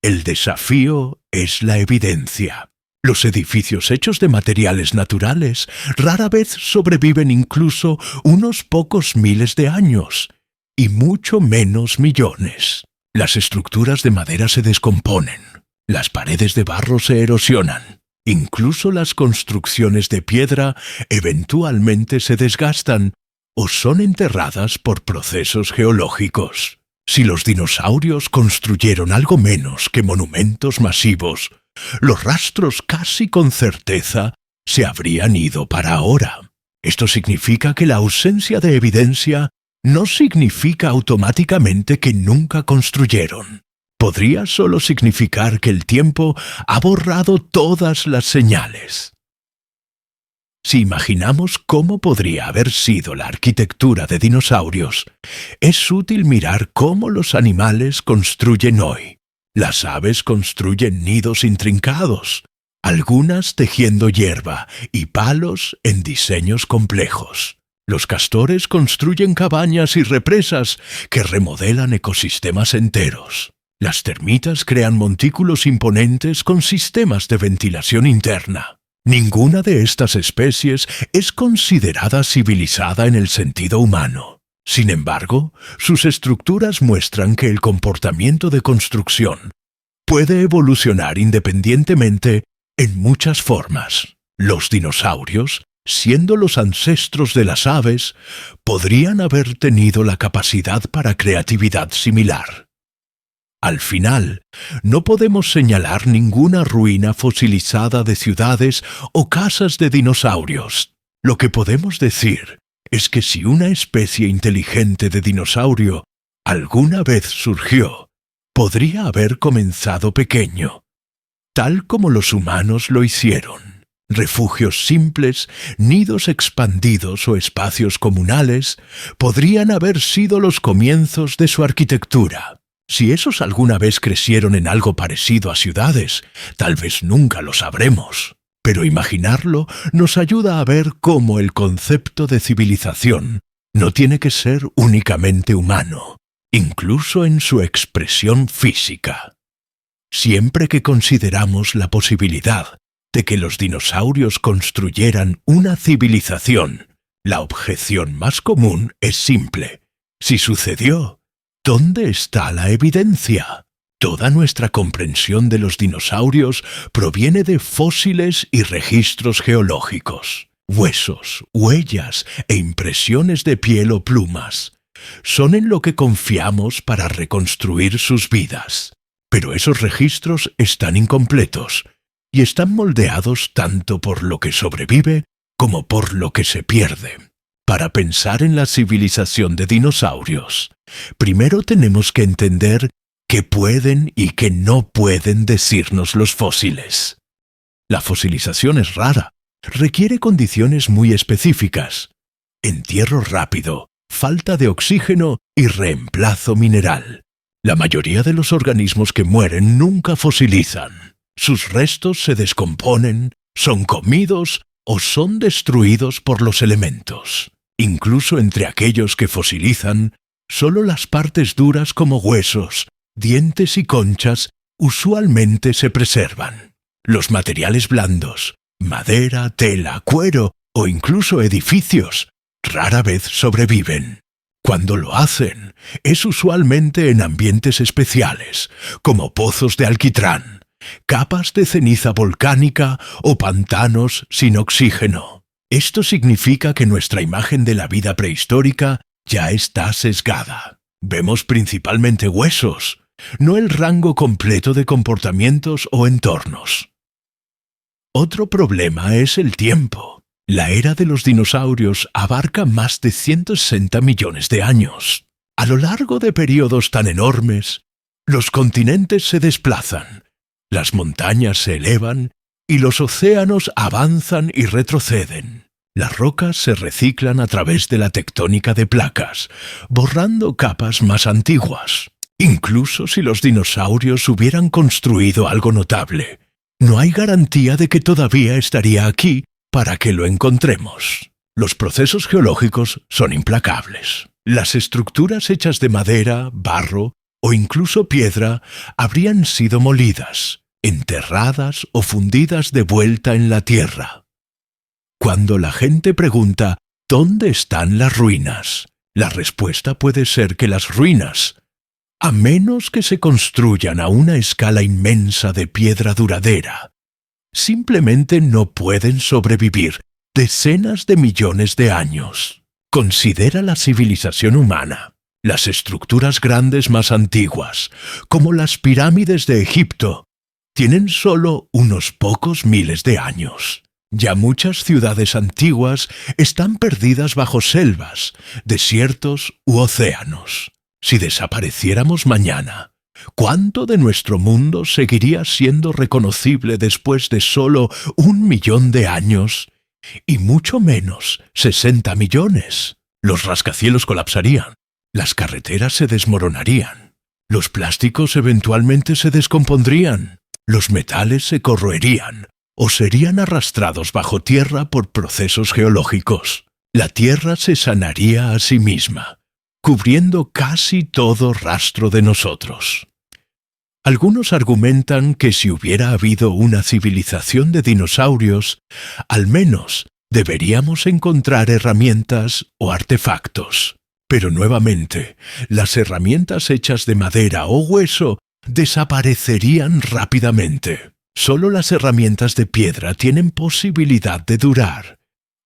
El desafío es la evidencia. Los edificios hechos de materiales naturales rara vez sobreviven incluso unos pocos miles de años, y mucho menos millones. Las estructuras de madera se descomponen, las paredes de barro se erosionan, incluso las construcciones de piedra eventualmente se desgastan o son enterradas por procesos geológicos. Si los dinosaurios construyeron algo menos que monumentos masivos, los rastros casi con certeza se habrían ido para ahora. Esto significa que la ausencia de evidencia no significa automáticamente que nunca construyeron. Podría solo significar que el tiempo ha borrado todas las señales. Si imaginamos cómo podría haber sido la arquitectura de dinosaurios, es útil mirar cómo los animales construyen hoy. Las aves construyen nidos intrincados, algunas tejiendo hierba y palos en diseños complejos. Los castores construyen cabañas y represas que remodelan ecosistemas enteros. Las termitas crean montículos imponentes con sistemas de ventilación interna. Ninguna de estas especies es considerada civilizada en el sentido humano. Sin embargo, sus estructuras muestran que el comportamiento de construcción puede evolucionar independientemente en muchas formas. Los dinosaurios siendo los ancestros de las aves, podrían haber tenido la capacidad para creatividad similar. Al final, no podemos señalar ninguna ruina fosilizada de ciudades o casas de dinosaurios. Lo que podemos decir es que si una especie inteligente de dinosaurio alguna vez surgió, podría haber comenzado pequeño, tal como los humanos lo hicieron. Refugios simples, nidos expandidos o espacios comunales podrían haber sido los comienzos de su arquitectura. Si esos alguna vez crecieron en algo parecido a ciudades, tal vez nunca lo sabremos. Pero imaginarlo nos ayuda a ver cómo el concepto de civilización no tiene que ser únicamente humano, incluso en su expresión física. Siempre que consideramos la posibilidad de que los dinosaurios construyeran una civilización, la objeción más común es simple. Si sucedió, ¿dónde está la evidencia? Toda nuestra comprensión de los dinosaurios proviene de fósiles y registros geológicos. Huesos, huellas e impresiones de piel o plumas son en lo que confiamos para reconstruir sus vidas. Pero esos registros están incompletos y están moldeados tanto por lo que sobrevive como por lo que se pierde. Para pensar en la civilización de dinosaurios, primero tenemos que entender qué pueden y qué no pueden decirnos los fósiles. La fosilización es rara, requiere condiciones muy específicas: entierro rápido, falta de oxígeno y reemplazo mineral. La mayoría de los organismos que mueren nunca fosilizan. Sus restos se descomponen, son comidos o son destruidos por los elementos. Incluso entre aquellos que fosilizan, solo las partes duras como huesos, dientes y conchas usualmente se preservan. Los materiales blandos, madera, tela, cuero o incluso edificios, rara vez sobreviven. Cuando lo hacen, es usualmente en ambientes especiales, como pozos de alquitrán, capas de ceniza volcánica o pantanos sin oxígeno. Esto significa que nuestra imagen de la vida prehistórica ya está sesgada. Vemos principalmente huesos, no el rango completo de comportamientos o entornos. Otro problema es el tiempo. La era de los dinosaurios abarca más de 160 millones de años. A lo largo de periodos tan enormes, los continentes se desplazan, las montañas se elevan y los océanos avanzan y retroceden. Las rocas se reciclan a través de la tectónica de placas, borrando capas más antiguas. Incluso si los dinosaurios hubieran construido algo notable, no hay garantía de que todavía estaría aquí para que lo encontremos. Los procesos geológicos son implacables. Las estructuras hechas de madera, barro o incluso piedra habrían sido molidas, enterradas o fundidas de vuelta en la tierra. Cuando la gente pregunta ¿dónde están las ruinas?, la respuesta puede ser que las ruinas, a menos que se construyan a una escala inmensa de piedra duradera, simplemente no pueden sobrevivir decenas de millones de años. Considera la civilización humana. Las estructuras grandes más antiguas, como las pirámides de Egipto, tienen solo unos pocos miles de años. Ya muchas ciudades antiguas están perdidas bajo selvas, desiertos u océanos. Si desapareciéramos mañana, ¿cuánto de nuestro mundo seguiría siendo reconocible después de solo 1 millón de años? Y mucho menos 60 millones. Los rascacielos colapsarían, las carreteras se desmoronarían, los plásticos eventualmente se descompondrían, los metales se corroerían o serían arrastrados bajo tierra por procesos geológicos. La tierra se sanaría a sí misma, cubriendo casi todo rastro de nosotros. Algunos argumentan que si hubiera habido una civilización de dinosaurios, al menos deberíamos encontrar herramientas o artefactos. Pero nuevamente, las herramientas hechas de madera o hueso desaparecerían rápidamente. Solo las herramientas de piedra tienen posibilidad de durar,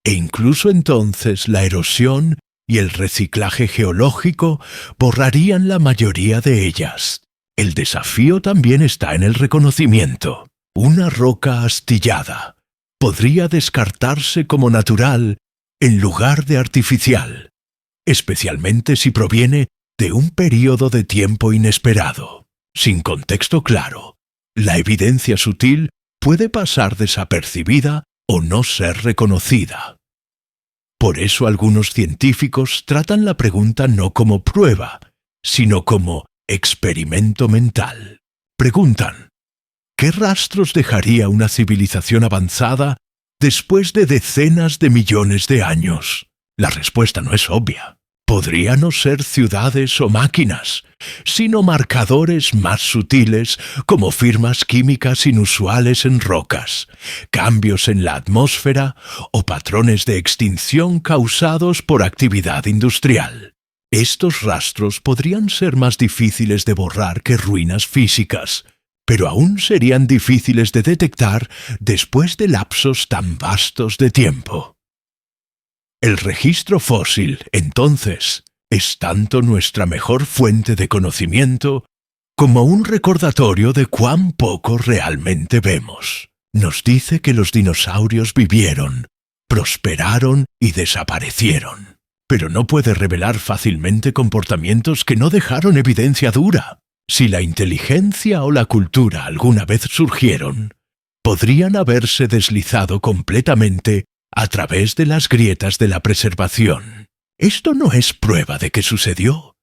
e incluso entonces la erosión y el reciclaje geológico borrarían la mayoría de ellas. El desafío también está en el reconocimiento. Una roca astillada podría descartarse como natural en lugar de artificial, especialmente si proviene de un período de tiempo inesperado. Sin contexto claro, la evidencia sutil puede pasar desapercibida o no ser reconocida. Por eso algunos científicos tratan la pregunta no como prueba, sino como experimento mental. Preguntan, ¿qué rastros dejaría una civilización avanzada después de decenas de millones de años? La respuesta no es obvia. Podría no ser ciudades o máquinas, sino marcadores más sutiles como firmas químicas inusuales en rocas, cambios en la atmósfera o patrones de extinción causados por actividad industrial. Estos rastros podrían ser más difíciles de borrar que ruinas físicas, pero aún serían difíciles de detectar después de lapsos tan vastos de tiempo. El registro fósil, entonces, es tanto nuestra mejor fuente de conocimiento como un recordatorio de cuán poco realmente vemos. Nos dice que los dinosaurios vivieron, prosperaron y desaparecieron, pero no puede revelar fácilmente comportamientos que no dejaron evidencia dura. Si la inteligencia o la cultura alguna vez surgieron, podrían haberse deslizado completamente a través de las grietas de la preservación. Esto no es prueba de que sucedió,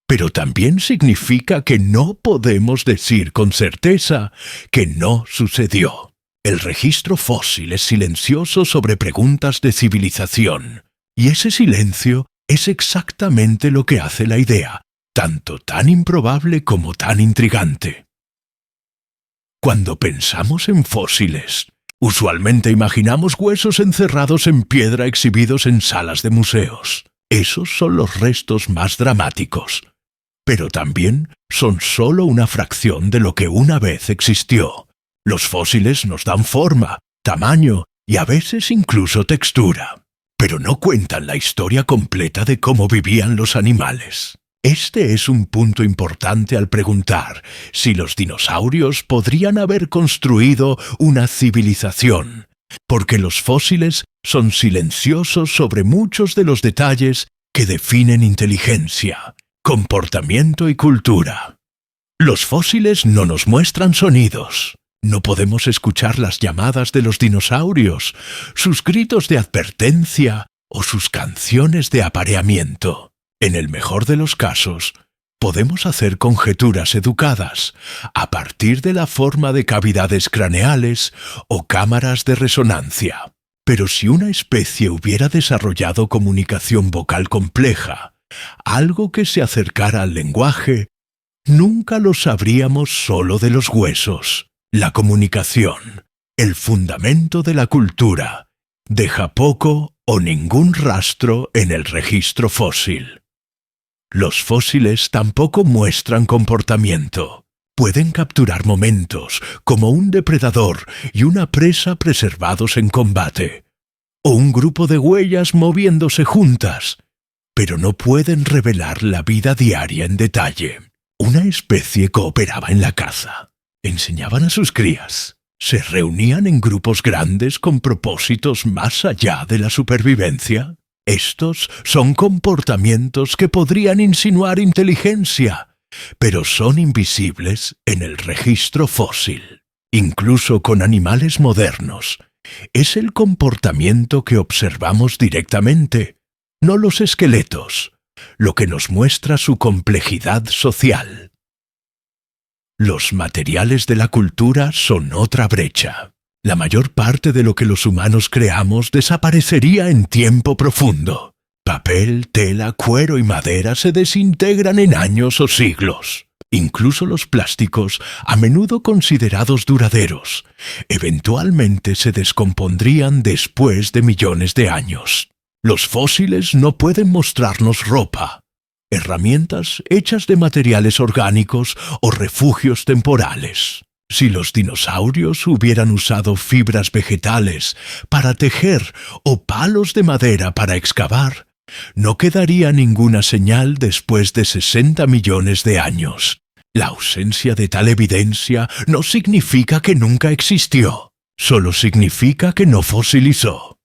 pero también significa que no podemos decir con certeza que no sucedió. El registro fósil es silencioso sobre preguntas de civilización, y ese silencio es exactamente lo que hace la idea, tanto tan improbable como tan intrigante. Cuando pensamos en fósiles, usualmente imaginamos huesos encerrados en piedra exhibidos en salas de museos. Esos son los restos más dramáticos, pero también son solo una fracción de lo que una vez existió. Los fósiles nos dan forma, tamaño y a veces incluso textura, pero no cuentan la historia completa de cómo vivían los animales. Este es un punto importante al preguntar si los dinosaurios podrían haber construido una civilización, porque los fósiles son silenciosos sobre muchos de los detalles que definen inteligencia, comportamiento y cultura. Los fósiles no nos muestran sonidos. No podemos escuchar las llamadas de los dinosaurios, sus gritos de advertencia o sus canciones de apareamiento. En el mejor de los casos, podemos hacer conjeturas educadas a partir de la forma de cavidades craneales o cámaras de resonancia. Pero si una especie hubiera desarrollado comunicación vocal compleja, algo que se acercara al lenguaje, nunca lo sabríamos solo de los huesos. La comunicación, el fundamento de la cultura, deja poco o ningún rastro en el registro fósil. Los fósiles tampoco muestran comportamiento. Pueden capturar momentos, como un depredador y una presa preservados en combate, o un grupo de huellas moviéndose juntas, pero no pueden revelar la vida diaria en detalle. Una especie cooperaba en la caza, enseñaban a sus crías, se reunían en grupos grandes con propósitos más allá de la supervivencia. Estos son comportamientos que podrían insinuar inteligencia, pero son invisibles en el registro fósil. Incluso con animales modernos, es el comportamiento que observamos directamente, no los esqueletos, lo que nos muestra su complejidad social. Los materiales de la cultura son otra brecha. La mayor parte de lo que los humanos creamos desaparecería en tiempo profundo. Papel, tela, cuero y madera se desintegran en años o siglos. Incluso los plásticos, a menudo considerados duraderos, eventualmente se descompondrían después de millones de años. Los fósiles no pueden mostrarnos ropa, herramientas hechas de materiales orgánicos o refugios temporales. Si los dinosaurios hubieran usado fibras vegetales para tejer o palos de madera para excavar, no quedaría ninguna señal después de 60 millones de años. La ausencia de tal evidencia no significa que nunca existió, solo significa que no fosilizó.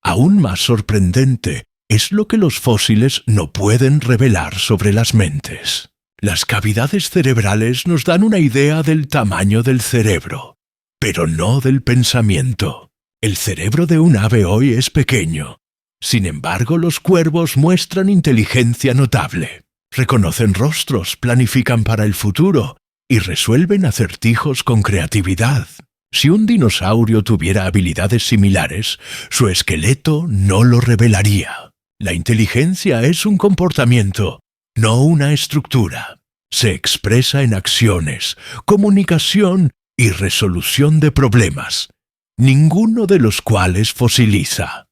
Aún más sorprendente es lo que los fósiles no pueden revelar sobre las mentes. Las cavidades cerebrales nos dan una idea del tamaño del cerebro, pero no del pensamiento. El cerebro de un ave hoy es pequeño. Sin embargo, los cuervos muestran inteligencia notable. Reconocen rostros, planifican para el futuro y resuelven acertijos con creatividad. Si un dinosaurio tuviera habilidades similares, su esqueleto no lo revelaría. La inteligencia es un comportamiento, no una estructura. Se expresa en acciones, comunicación y resolución de problemas, ninguno de los cuales fosiliza.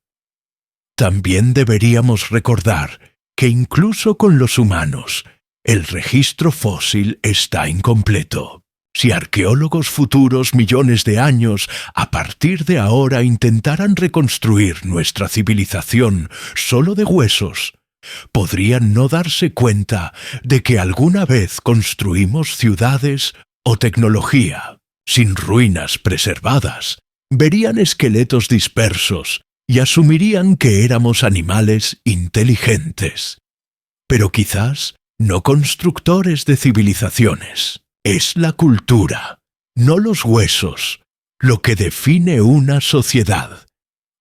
También deberíamos recordar que incluso con los humanos, el registro fósil está incompleto. Si arqueólogos futuros millones de años a partir de ahora intentaran reconstruir nuestra civilización solo de huesos, podrían no darse cuenta de que alguna vez construimos ciudades o tecnología. Sin ruinas preservadas, verían esqueletos dispersos y asumirían que éramos animales inteligentes. Pero quizás no constructores de civilizaciones. Es la cultura, no los huesos, lo que define una sociedad.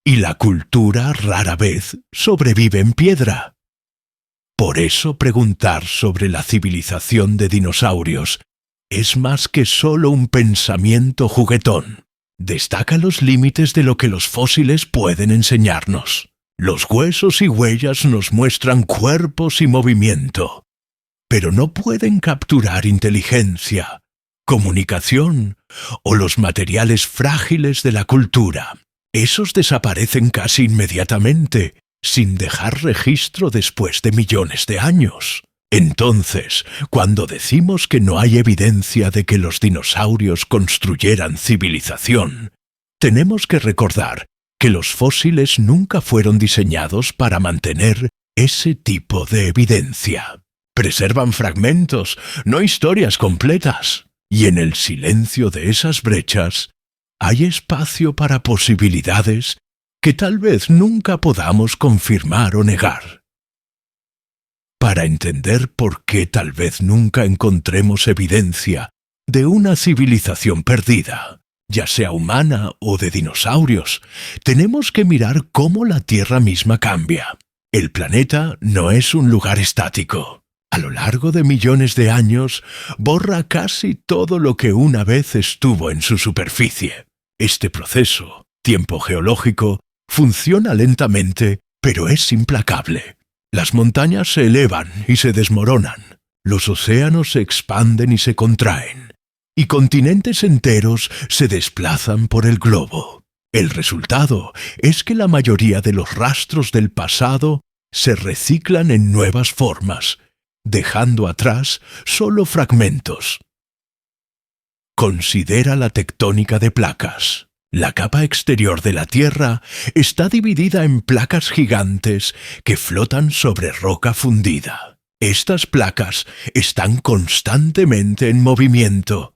Y la cultura rara vez sobrevive en piedra. Por eso preguntar sobre la civilización de dinosaurios es más que solo un pensamiento juguetón. Destaca los límites de lo que los fósiles pueden enseñarnos. Los huesos y huellas nos muestran cuerpos y movimiento, pero no pueden capturar inteligencia, comunicación o los materiales frágiles de la cultura. Esos desaparecen casi inmediatamente, sin dejar registro después de millones de años. Entonces, cuando decimos que no hay evidencia de que los dinosaurios construyeran civilización, tenemos que recordar que los fósiles nunca fueron diseñados para mantener ese tipo de evidencia. Preservan fragmentos, no historias completas. Y en el silencio de esas brechas hay espacio para posibilidades que tal vez nunca podamos confirmar o negar. Para entender por qué tal vez nunca encontremos evidencia de una civilización perdida, ya sea humana o de dinosaurios, tenemos que mirar cómo la Tierra misma cambia. El planeta no es un lugar estático. A lo largo de millones de años, borra casi todo lo que una vez estuvo en su superficie. Este proceso, tiempo geológico, funciona lentamente, pero es implacable. Las montañas se elevan y se desmoronan, los océanos se expanden y se contraen, y continentes enteros se desplazan por el globo. El resultado es que la mayoría de los rastros del pasado se reciclan en nuevas formas, dejando atrás solo fragmentos. Considera la tectónica de placas. La capa exterior de la Tierra está dividida en placas gigantes que flotan sobre roca fundida. Estas placas están constantemente en movimiento,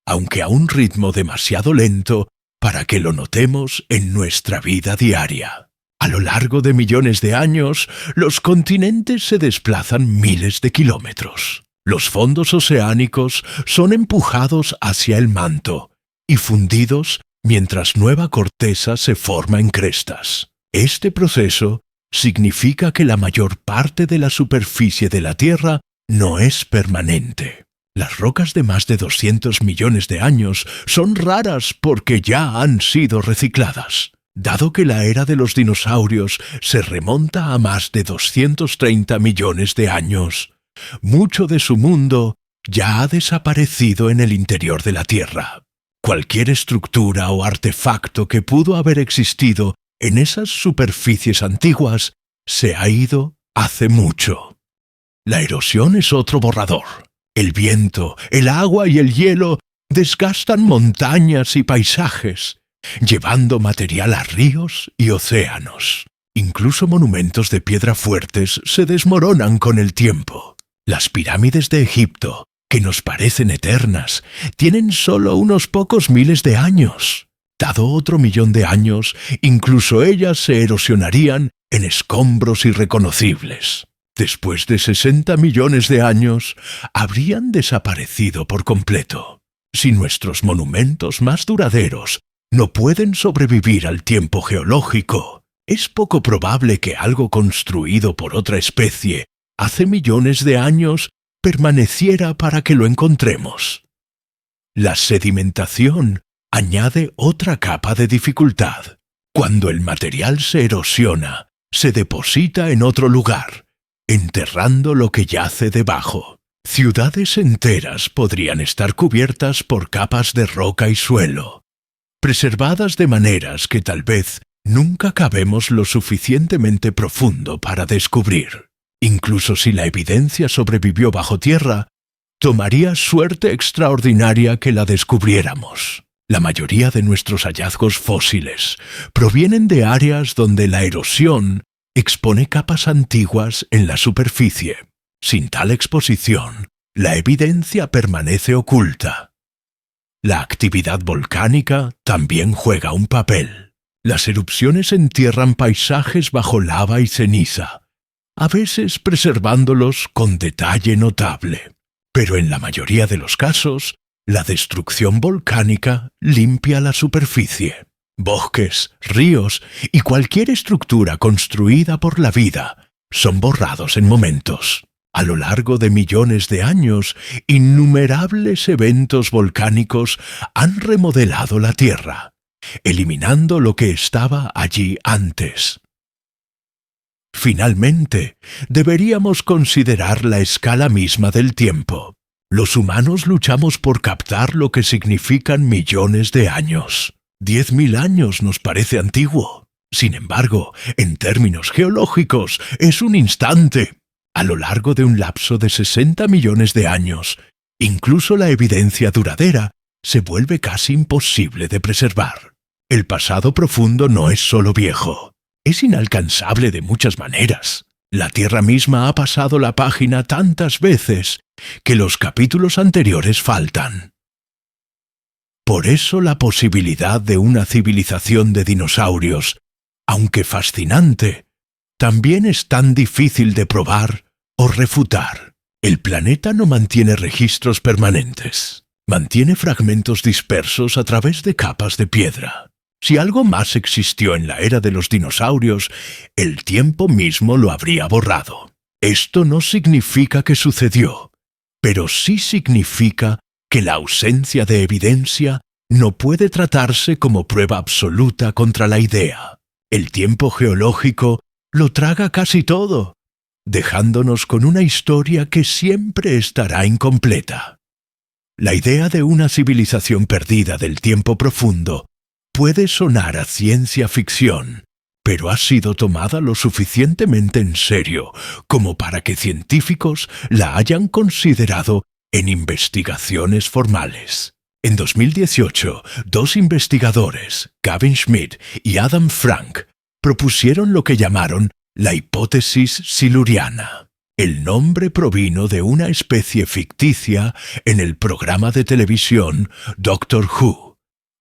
aunque a un ritmo demasiado lento para que lo notemos en nuestra vida diaria. A lo largo de millones de años, los continentes se desplazan miles de kilómetros. Los fondos oceánicos son empujados hacia el manto y fundidos mientras nueva corteza se forma en crestas. Este proceso significa que la mayor parte de la superficie de la Tierra no es permanente. Las rocas de más de 200 millones de años son raras porque ya han sido recicladas. Dado que la era de los dinosaurios se remonta a más de 230 millones de años, mucho de su mundo ya ha desaparecido en el interior de la Tierra. Cualquier estructura o artefacto que pudo haber existido en esas superficies antiguas se ha ido hace mucho. La erosión es otro borrador. El viento, el agua y el hielo Desgastan montañas y paisajes, llevando material a ríos y océanos. Incluso monumentos de piedra fuertes se desmoronan con el tiempo. Las pirámides de Egipto, que nos parecen eternas, tienen solo unos pocos miles de años. Dado otro 1.000.000 de años, incluso ellas se erosionarían en escombros irreconocibles. Después de 60 millones de años, habrían desaparecido por completo. Si nuestros monumentos más duraderos no pueden sobrevivir al tiempo geológico, es poco probable que algo construido por otra especie hace millones de años permaneciera para que lo encontremos. La sedimentación añade otra capa de dificultad. Cuando el material se erosiona, se deposita en otro lugar, enterrando lo que yace debajo. Ciudades enteras podrían estar cubiertas por capas de roca y suelo, preservadas de maneras que tal vez nunca cabemos lo suficientemente profundo para descubrir. Incluso si la evidencia sobrevivió bajo tierra, tomaría suerte extraordinaria que la descubriéramos. La mayoría de nuestros hallazgos fósiles provienen de áreas donde la erosión expone capas antiguas en la superficie. Sin tal exposición, la evidencia permanece oculta. La actividad volcánica también juega un papel. Las erupciones entierran paisajes bajo lava y ceniza, a veces preservándolos con detalle notable. Pero en la mayoría de los casos, la destrucción volcánica limpia la superficie. Bosques, ríos y cualquier estructura construida por la vida son borrados en momentos. A lo largo de millones de años, innumerables eventos volcánicos han remodelado la Tierra, eliminando lo que estaba allí antes. Finalmente, deberíamos considerar la escala misma del tiempo. Los humanos luchamos por captar lo que significan millones de años. 10.000 años nos parece antiguo. Sin embargo, en términos geológicos, es un instante. A lo largo de un lapso de 60 millones de años, incluso la evidencia duradera se vuelve casi imposible de preservar. El pasado profundo no es solo viejo, es inalcanzable de muchas maneras. La Tierra misma ha pasado la página tantas veces que los capítulos anteriores faltan. Por eso la posibilidad de una civilización de dinosaurios, aunque fascinante, también es tan difícil de probar o refutar. El planeta no mantiene registros permanentes. Mantiene fragmentos dispersos a través de capas de piedra. Si algo más existió en la era de los dinosaurios, el tiempo mismo lo habría borrado. Esto no significa que sucedió, pero sí significa que la ausencia de evidencia no puede tratarse como prueba absoluta contra la idea. El tiempo geológico lo traga casi todo, dejándonos con una historia que siempre estará incompleta. La idea de una civilización perdida del tiempo profundo puede sonar a ciencia ficción, pero ha sido tomada lo suficientemente en serio como para que científicos la hayan considerado en investigaciones formales. En 2018, 2 investigadores, Gavin Schmidt y Adam Frank, propusieron lo que llamaron la hipótesis siluriana. El nombre provino de una especie ficticia en el programa de televisión Doctor Who.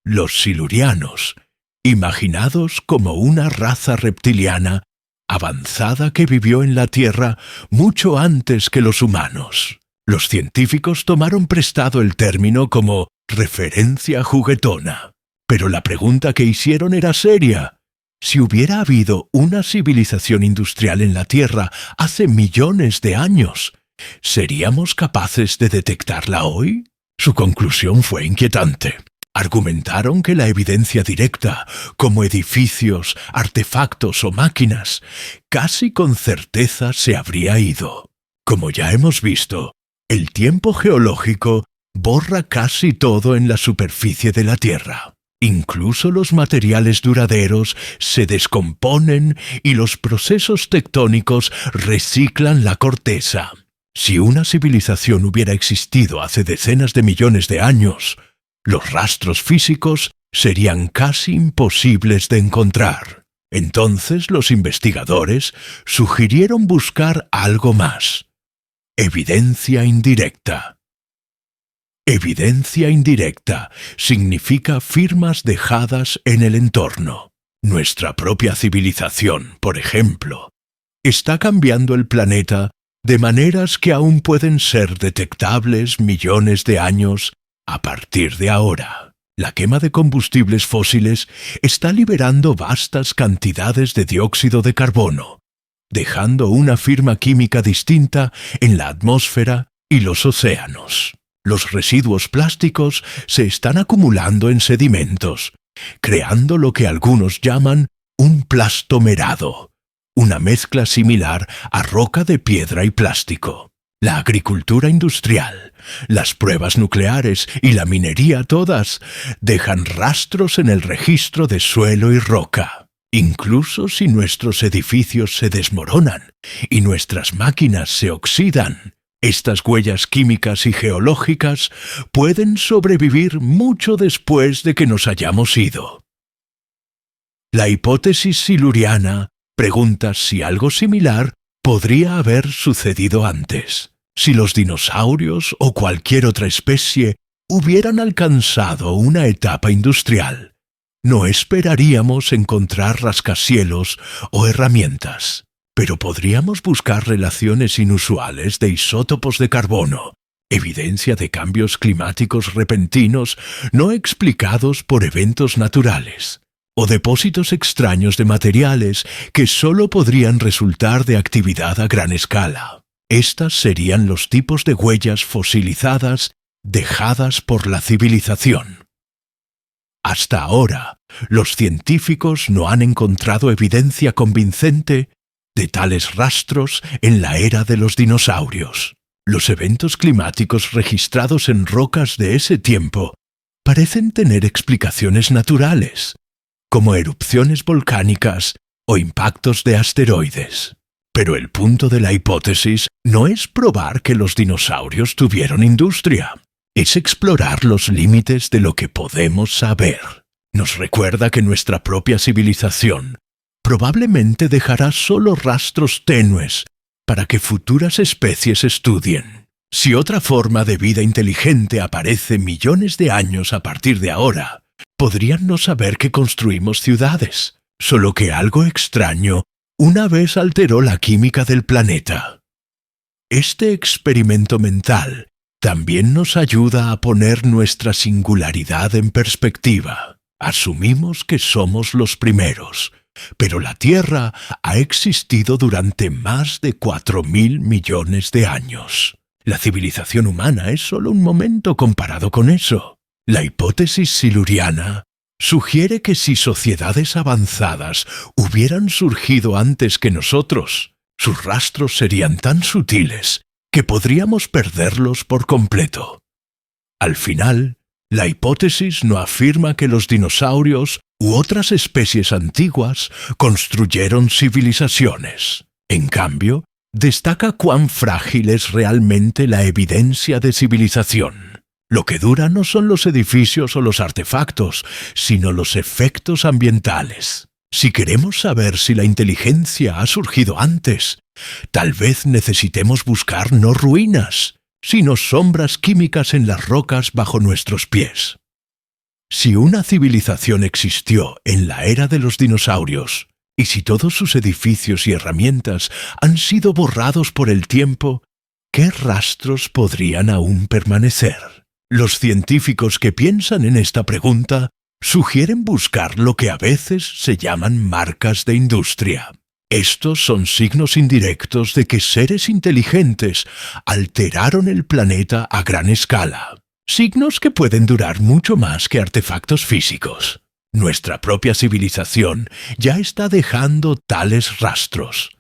Los silurianos, imaginados como una raza reptiliana avanzada que vivió en la Tierra mucho antes que los humanos. Los científicos tomaron prestado el término como referencia juguetona. Pero la pregunta que hicieron era seria. Si hubiera habido una civilización industrial en la Tierra hace millones de años, ¿seríamos capaces de detectarla hoy? Su conclusión fue inquietante. Argumentaron que la evidencia directa, como edificios, artefactos o máquinas, casi con certeza se habría ido. Como ya hemos visto, el tiempo geológico borra casi todo en la superficie de la Tierra. Incluso los materiales duraderos se descomponen y los procesos tectónicos reciclan la corteza. Si una civilización hubiera existido hace decenas de millones de años, Los rastros físicos serían casi imposibles de encontrar. Entonces los investigadores sugirieron buscar algo más. Evidencia indirecta. Evidencia indirecta significa firmas dejadas en el entorno. Nuestra propia civilización, por ejemplo, está cambiando el planeta de maneras que aún pueden ser detectables millones de años a partir de ahora. La quema de combustibles fósiles está liberando vastas cantidades de dióxido de carbono, dejando una firma química distinta en la atmósfera y los océanos. Los residuos plásticos se están acumulando en sedimentos, creando lo que algunos llaman un plastomerado, una mezcla similar a roca de piedra y plástico. La agricultura industrial, las pruebas nucleares y la minería todas dejan rastros en el registro de suelo y roca. Incluso si nuestros edificios se desmoronan y nuestras máquinas se oxidan, estas huellas químicas y geológicas pueden sobrevivir mucho después de que nos hayamos ido. La hipótesis siluriana pregunta si algo similar podría haber sucedido antes. Si los dinosaurios o cualquier otra especie hubieran alcanzado una etapa industrial, no esperaríamos encontrar rascacielos o herramientas, pero podríamos buscar relaciones inusuales de isótopos de carbono, evidencia de cambios climáticos repentinos no explicados por eventos naturales, o depósitos extraños de materiales que solo podrían resultar de actividad a gran escala. Estas serían los tipos de huellas fosilizadas dejadas por la civilización. Hasta ahora, los científicos no han encontrado evidencia convincente de tales rastros en la era de los dinosaurios. Los eventos climáticos registrados en rocas de ese tiempo parecen tener explicaciones naturales, como erupciones volcánicas o impactos de asteroides. Pero el punto de la hipótesis no es probar que los dinosaurios tuvieron industria, es explorar los límites de lo que podemos saber. Nos recuerda que nuestra propia civilización probablemente dejará solo rastros tenues para que futuras especies estudien. Si otra forma de vida inteligente aparece millones de años a partir de ahora, podrían no saber que construimos ciudades, solo que algo extraño una vez alteró la química del planeta. Este experimento mental también nos ayuda a poner nuestra singularidad en perspectiva. Asumimos que somos los primeros, pero la Tierra ha existido durante más de 4.000 millones de años. La civilización humana es solo un momento comparado con eso. La hipótesis siluriana sugiere que si sociedades avanzadas hubieran surgido antes que nosotros, sus rastros serían tan sutiles que podríamos perderlos por completo. Al final, la hipótesis no afirma que los dinosaurios u otras especies antiguas construyeron civilizaciones. En cambio, destaca cuán frágil es realmente la evidencia de civilización. Lo que dura no son los edificios o los artefactos, sino los efectos ambientales. Si queremos saber si la inteligencia ha surgido antes, tal vez necesitemos buscar no ruinas, sino sombras químicas en las rocas bajo nuestros pies. Si una civilización existió en la era de los dinosaurios, y si todos sus edificios y herramientas han sido borrados por el tiempo, ¿qué rastros podrían aún permanecer? Los científicos que piensan en esta pregunta sugieren buscar lo que a veces se llaman marcas de industria. Estos son signos indirectos de que seres inteligentes alteraron el planeta a gran escala. Signos que pueden durar mucho más que artefactos físicos. Nuestra propia civilización ya está dejando tales rastros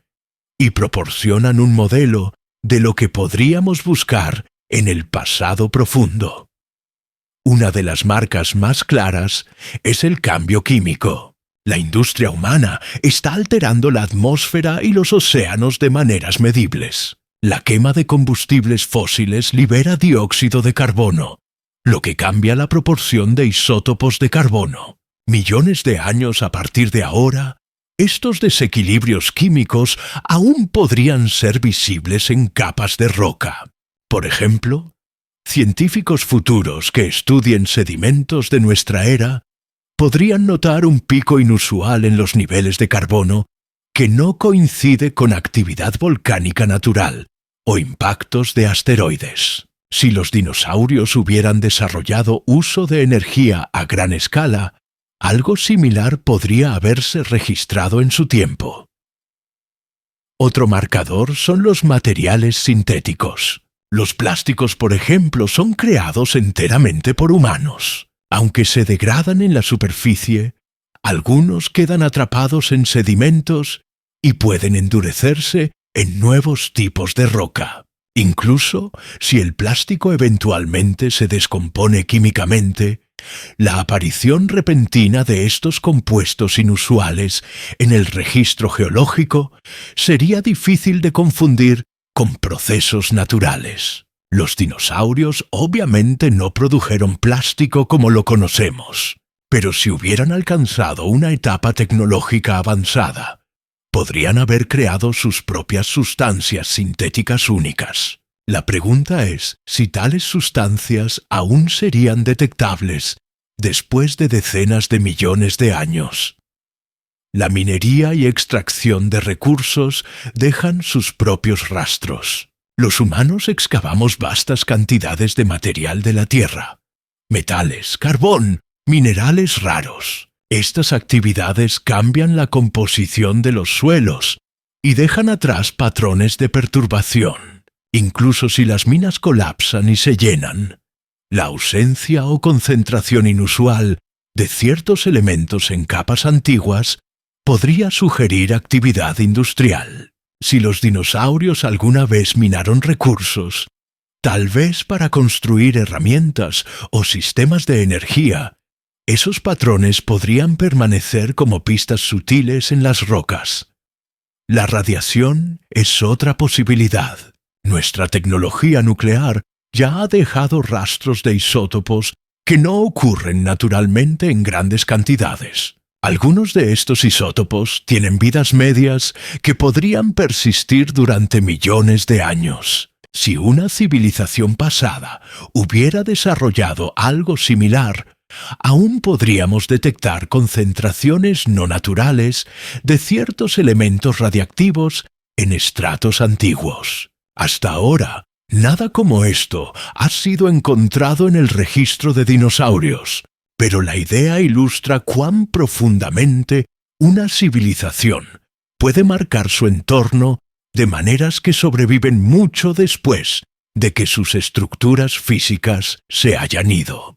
y proporcionan un modelo de lo que podríamos buscar en el pasado profundo. Una de las marcas más claras es el cambio químico. La industria humana está alterando la atmósfera y los océanos de maneras medibles. La quema de combustibles fósiles libera dióxido de carbono, lo que cambia la proporción de isótopos de carbono. Millones de años a partir de ahora, estos desequilibrios químicos aún podrían ser visibles en capas de roca. Por ejemplo, científicos futuros que estudien sedimentos de nuestra era podrían notar un pico inusual en los niveles de carbono que no coincide con actividad volcánica natural o impactos de asteroides. Si los dinosaurios hubieran desarrollado uso de energía a gran escala, algo similar podría haberse registrado en su tiempo. Otro marcador son los materiales sintéticos. Los plásticos, por ejemplo, son creados enteramente por humanos. Aunque se degradan en la superficie, algunos quedan atrapados en sedimentos y pueden endurecerse en nuevos tipos de roca. Incluso si el plástico eventualmente se descompone químicamente, la aparición repentina de estos compuestos inusuales en el registro geológico sería difícil de confundir con procesos naturales. Los dinosaurios obviamente no produjeron plástico como lo conocemos, pero si hubieran alcanzado una etapa tecnológica avanzada, podrían haber creado sus propias sustancias sintéticas únicas. La pregunta es si tales sustancias aún serían detectables después de decenas de millones de años. La minería y extracción de recursos dejan sus propios rastros. Los humanos excavamos vastas cantidades de material de la Tierra: metales, carbón, minerales raros. Estas actividades cambian la composición de los suelos y dejan atrás patrones de perturbación. Incluso si las minas colapsan y se llenan, la ausencia o concentración inusual de ciertos elementos en capas antiguas podría sugerir actividad industrial. Si los dinosaurios alguna vez minaron recursos, tal vez para construir herramientas o sistemas de energía, esos patrones podrían permanecer como pistas sutiles en las rocas. La radiación es otra posibilidad. Nuestra tecnología nuclear ya ha dejado rastros de isótopos que no ocurren naturalmente en grandes cantidades. Algunos de estos isótopos tienen vidas medias que podrían persistir durante millones de años. Si una civilización pasada hubiera desarrollado algo similar, aún podríamos detectar concentraciones no naturales de ciertos elementos radiactivos en estratos antiguos. Hasta ahora, nada como esto ha sido encontrado en el registro de dinosaurios, pero la idea ilustra cuán profundamente una civilización puede marcar su entorno de maneras que sobreviven mucho después de que sus estructuras físicas se hayan ido.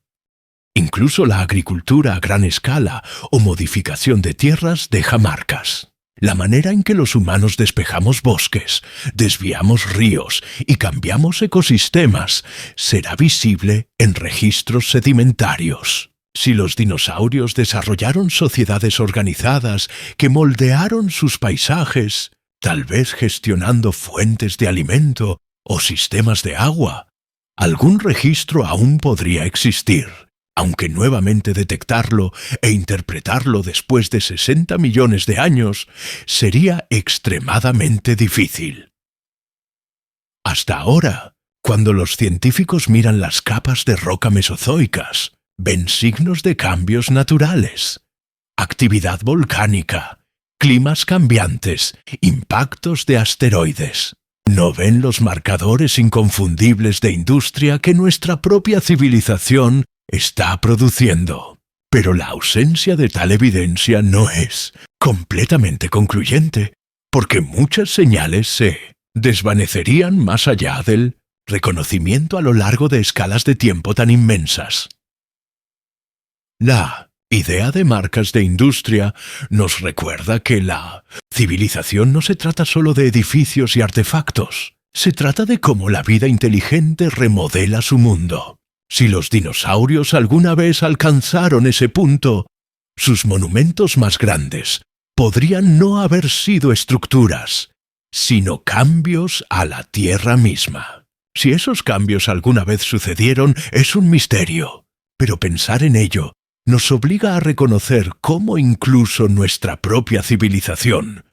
Incluso la agricultura a gran escala o modificación de tierras deja marcas. La manera en que los humanos despejamos bosques, desviamos ríos y cambiamos ecosistemas será visible en registros sedimentarios. Si los dinosaurios desarrollaron sociedades organizadas que moldearon sus paisajes, tal vez gestionando fuentes de alimento o sistemas de agua, algún registro aún podría existir. Aunque nuevamente detectarlo e interpretarlo después de 60 millones de años sería extremadamente difícil. Hasta ahora, cuando los científicos miran las capas de roca mesozoicas, ven signos de cambios naturales, actividad volcánica, climas cambiantes, impactos de asteroides. No ven los marcadores inconfundibles de industria que nuestra propia civilización está produciendo. Pero la ausencia de tal evidencia no es completamente concluyente, porque muchas señales se desvanecerían más allá del reconocimiento a lo largo de escalas de tiempo tan inmensas. La idea de marcas de industria nos recuerda que la civilización no se trata solo de edificios y artefactos, se trata de cómo la vida inteligente remodela su mundo. Si los dinosaurios alguna vez alcanzaron ese punto, sus monumentos más grandes podrían no haber sido estructuras, sino cambios a la Tierra misma. Si esos cambios alguna vez sucedieron, es un misterio. Pero pensar en ello nos obliga a reconocer cómo incluso nuestra propia civilización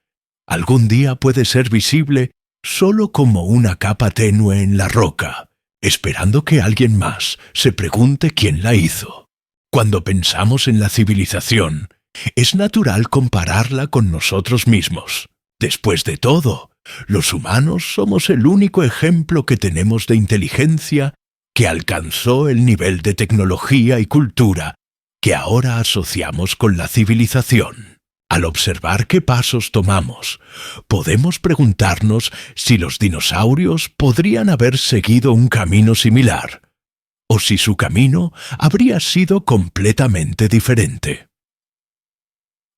algún día puede ser visible solo como una capa tenue en la roca, esperando que alguien más se pregunte quién la hizo. Cuando pensamos en la civilización, es natural compararla con nosotros mismos. Después de todo, los humanos somos el único ejemplo que tenemos de inteligencia que alcanzó el nivel de tecnología y cultura que ahora asociamos con la civilización. Al observar qué pasos tomamos, podemos preguntarnos si los dinosaurios podrían haber seguido un camino similar, o si su camino habría sido completamente diferente.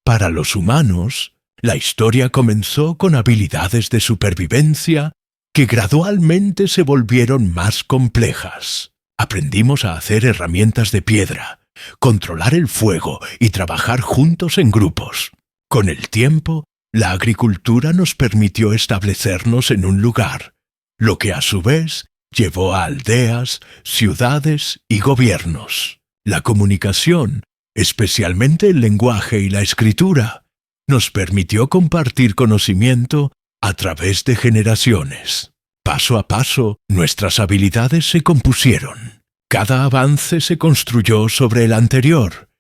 Para los humanos, la historia comenzó con habilidades de supervivencia que gradualmente se volvieron más complejas. Aprendimos a hacer herramientas de piedra, controlar el fuego y trabajar juntos en grupos. Con el tiempo, la agricultura nos permitió establecernos en un lugar, lo que a su vez llevó a aldeas, ciudades y gobiernos. La comunicación, especialmente el lenguaje y la escritura, nos permitió compartir conocimiento a través de generaciones. Paso a paso, nuestras habilidades se compusieron. Cada avance se construyó sobre el anterior,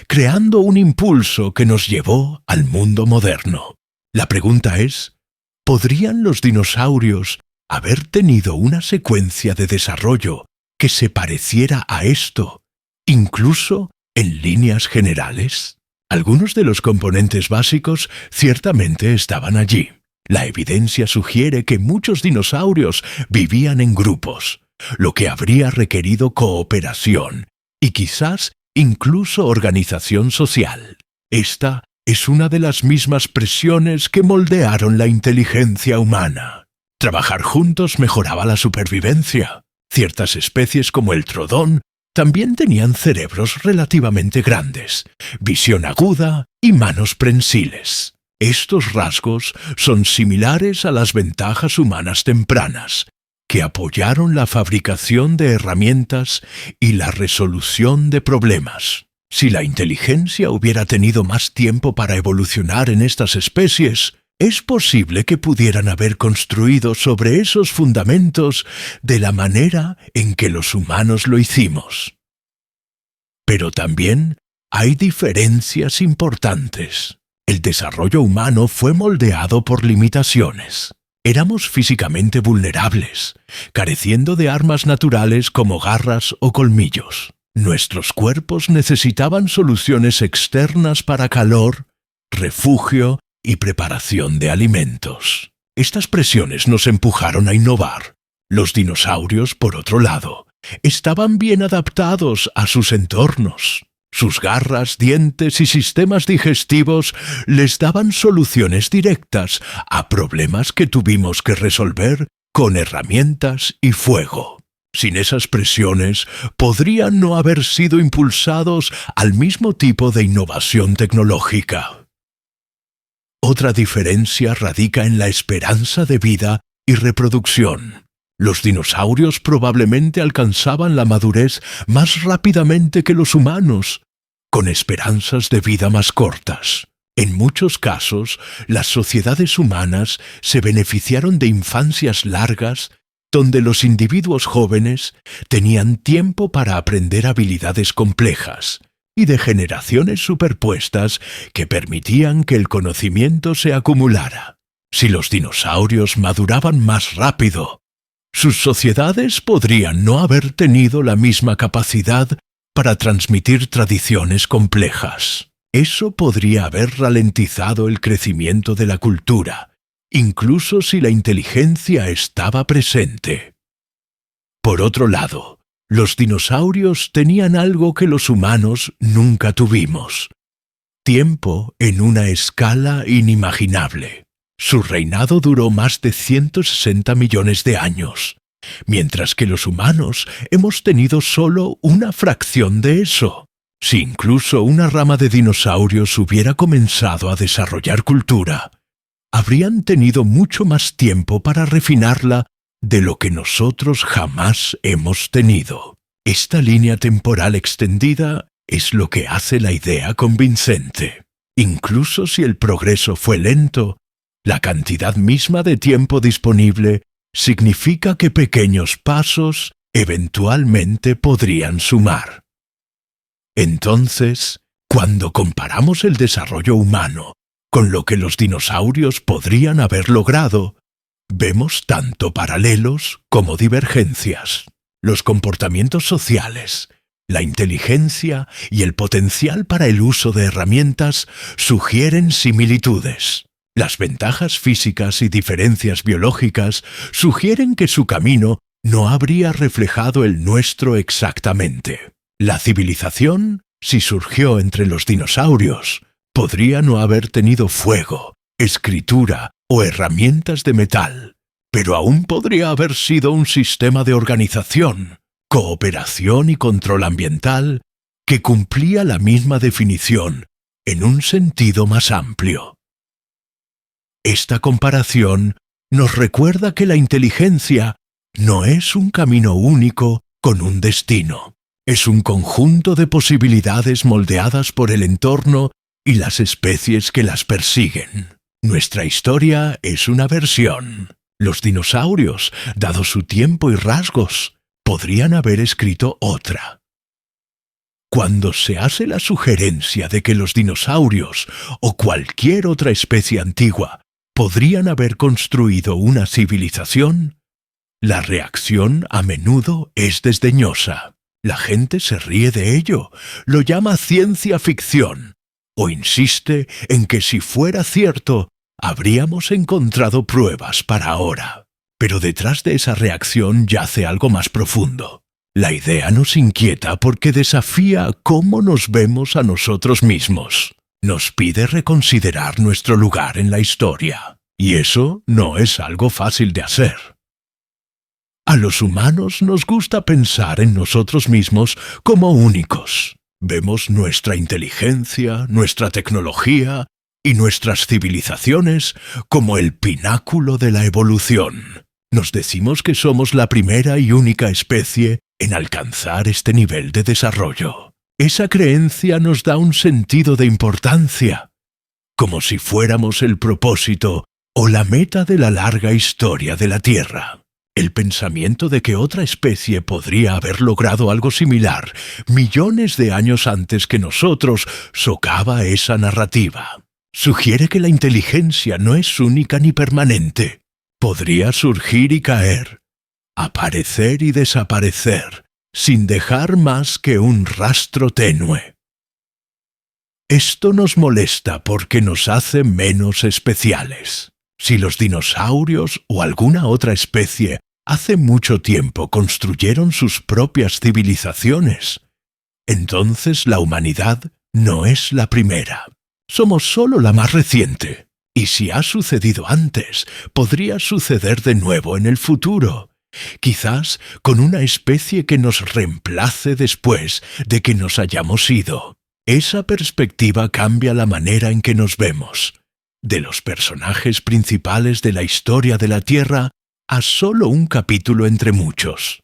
creando un impulso que nos llevó al mundo moderno. La pregunta es, ¿podrían los dinosaurios haber tenido una secuencia de desarrollo que se pareciera a esto, incluso en líneas generales? Algunos de los componentes básicos ciertamente estaban allí. La evidencia sugiere que muchos dinosaurios vivían en grupos, lo que habría requerido cooperación y quizás incluso organización social. Esta es una de las mismas presiones que moldearon la inteligencia humana. Trabajar juntos mejoraba la supervivencia. Ciertas especies como el trodón también tenían cerebros relativamente grandes, visión aguda y manos prensiles. Estos rasgos son similares a las ventajas humanas tempranas, que apoyaron la fabricación de herramientas y la resolución de problemas. Si la inteligencia hubiera tenido más tiempo para evolucionar en estas especies, es posible que pudieran haber construido sobre esos fundamentos de la manera en que los humanos lo hicimos. Pero también hay diferencias importantes. El desarrollo humano fue moldeado por limitaciones. Éramos físicamente vulnerables, careciendo de armas naturales como garras o colmillos. Nuestros cuerpos necesitaban soluciones externas para calor, refugio y preparación de alimentos. Estas presiones nos empujaron a innovar. Los dinosaurios, por otro lado, estaban bien adaptados a sus entornos. Sus garras, dientes y sistemas digestivos les daban soluciones directas a problemas que tuvimos que resolver con herramientas y fuego. Sin esas presiones, podrían no haber sido impulsados al mismo tipo de innovación tecnológica. Otra diferencia radica en la esperanza de vida y reproducción. Los dinosaurios probablemente alcanzaban la madurez más rápidamente que los humanos, con esperanzas de vida más cortas. En muchos casos, las sociedades humanas se beneficiaron de infancias largas donde los individuos jóvenes tenían tiempo para aprender habilidades complejas y de generaciones superpuestas que permitían que el conocimiento se acumulara. Si los dinosaurios maduraban más rápido, sus sociedades podrían no haber tenido la misma capacidad para transmitir tradiciones complejas. Eso podría haber ralentizado el crecimiento de la cultura, incluso si la inteligencia estaba presente. Por otro lado, los dinosaurios tenían algo que los humanos nunca tuvimos: tiempo en una escala inimaginable. Su reinado duró más de 160 millones de años, mientras que los humanos hemos tenido solo una fracción de eso. Si incluso una rama de dinosaurios hubiera comenzado a desarrollar cultura, habrían tenido mucho más tiempo para refinarla de lo que nosotros jamás hemos tenido. Esta línea temporal extendida es lo que hace la idea convincente. Incluso si el progreso fue lento, la cantidad misma de tiempo disponible significa que pequeños pasos eventualmente podrían sumar. Entonces, cuando comparamos el desarrollo humano con lo que los dinosaurios podrían haber logrado, vemos tanto paralelos como divergencias. Los comportamientos sociales, la inteligencia y el potencial para el uso de herramientas sugieren similitudes. Las ventajas físicas y diferencias biológicas sugieren que su camino no habría reflejado el nuestro exactamente. La civilización, si surgió entre los dinosaurios, podría no haber tenido fuego, escritura o herramientas de metal, pero aún podría haber sido un sistema de organización, cooperación y control ambiental que cumplía la misma definición en un sentido más amplio. Esta comparación nos recuerda que la inteligencia no es un camino único con un destino. Es un conjunto de posibilidades moldeadas por el entorno y las especies que las persiguen. Nuestra historia es una versión. Los dinosaurios, dado su tiempo y rasgos, podrían haber escrito otra. Cuando se hace la sugerencia de que los dinosaurios o cualquier otra especie antigua podrían haber construido una civilización, la reacción a menudo es desdeñosa. La gente se ríe de ello, lo llama ciencia ficción, o insiste en que si fuera cierto, habríamos encontrado pruebas para ahora. Pero detrás de esa reacción yace algo más profundo. La idea nos inquieta porque desafía cómo nos vemos a nosotros mismos. Nos pide reconsiderar nuestro lugar en la historia. Y eso no es algo fácil de hacer. A los humanos nos gusta pensar en nosotros mismos como únicos. Vemos nuestra inteligencia, nuestra tecnología y nuestras civilizaciones como el pináculo de la evolución. Nos decimos que somos la primera y única especie en alcanzar este nivel de desarrollo. Esa creencia nos da un sentido de importancia, como si fuéramos el propósito o la meta de la larga historia de la Tierra. El pensamiento de que otra especie podría haber logrado algo similar millones de años antes que nosotros socava esa narrativa. Sugiere que la inteligencia no es única ni permanente. Podría surgir y caer, aparecer y desaparecer, sin dejar más que un rastro tenue. Esto nos molesta porque nos hace menos especiales. Si los dinosaurios o alguna otra especie hace mucho tiempo construyeron sus propias civilizaciones, entonces la humanidad no es la primera. Somos solo la más reciente. Y si ha sucedido antes, podría suceder de nuevo en el futuro. Quizás con una especie que nos reemplace después de que nos hayamos ido. Esa perspectiva cambia la manera en que nos vemos. De los personajes principales de la historia de la Tierra a solo un capítulo entre muchos.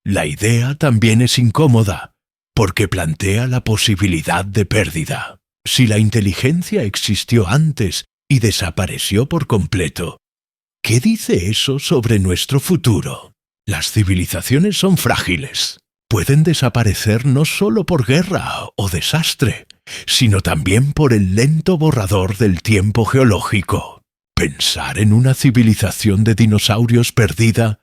La idea también es incómoda, porque plantea la posibilidad de pérdida. Si la inteligencia existió antes y desapareció por completo, ¿qué dice eso sobre nuestro futuro? Las civilizaciones son frágiles. Pueden desaparecer no solo por guerra o desastre, sino también por el lento borrador del tiempo geológico. Pensar en una civilización de dinosaurios perdida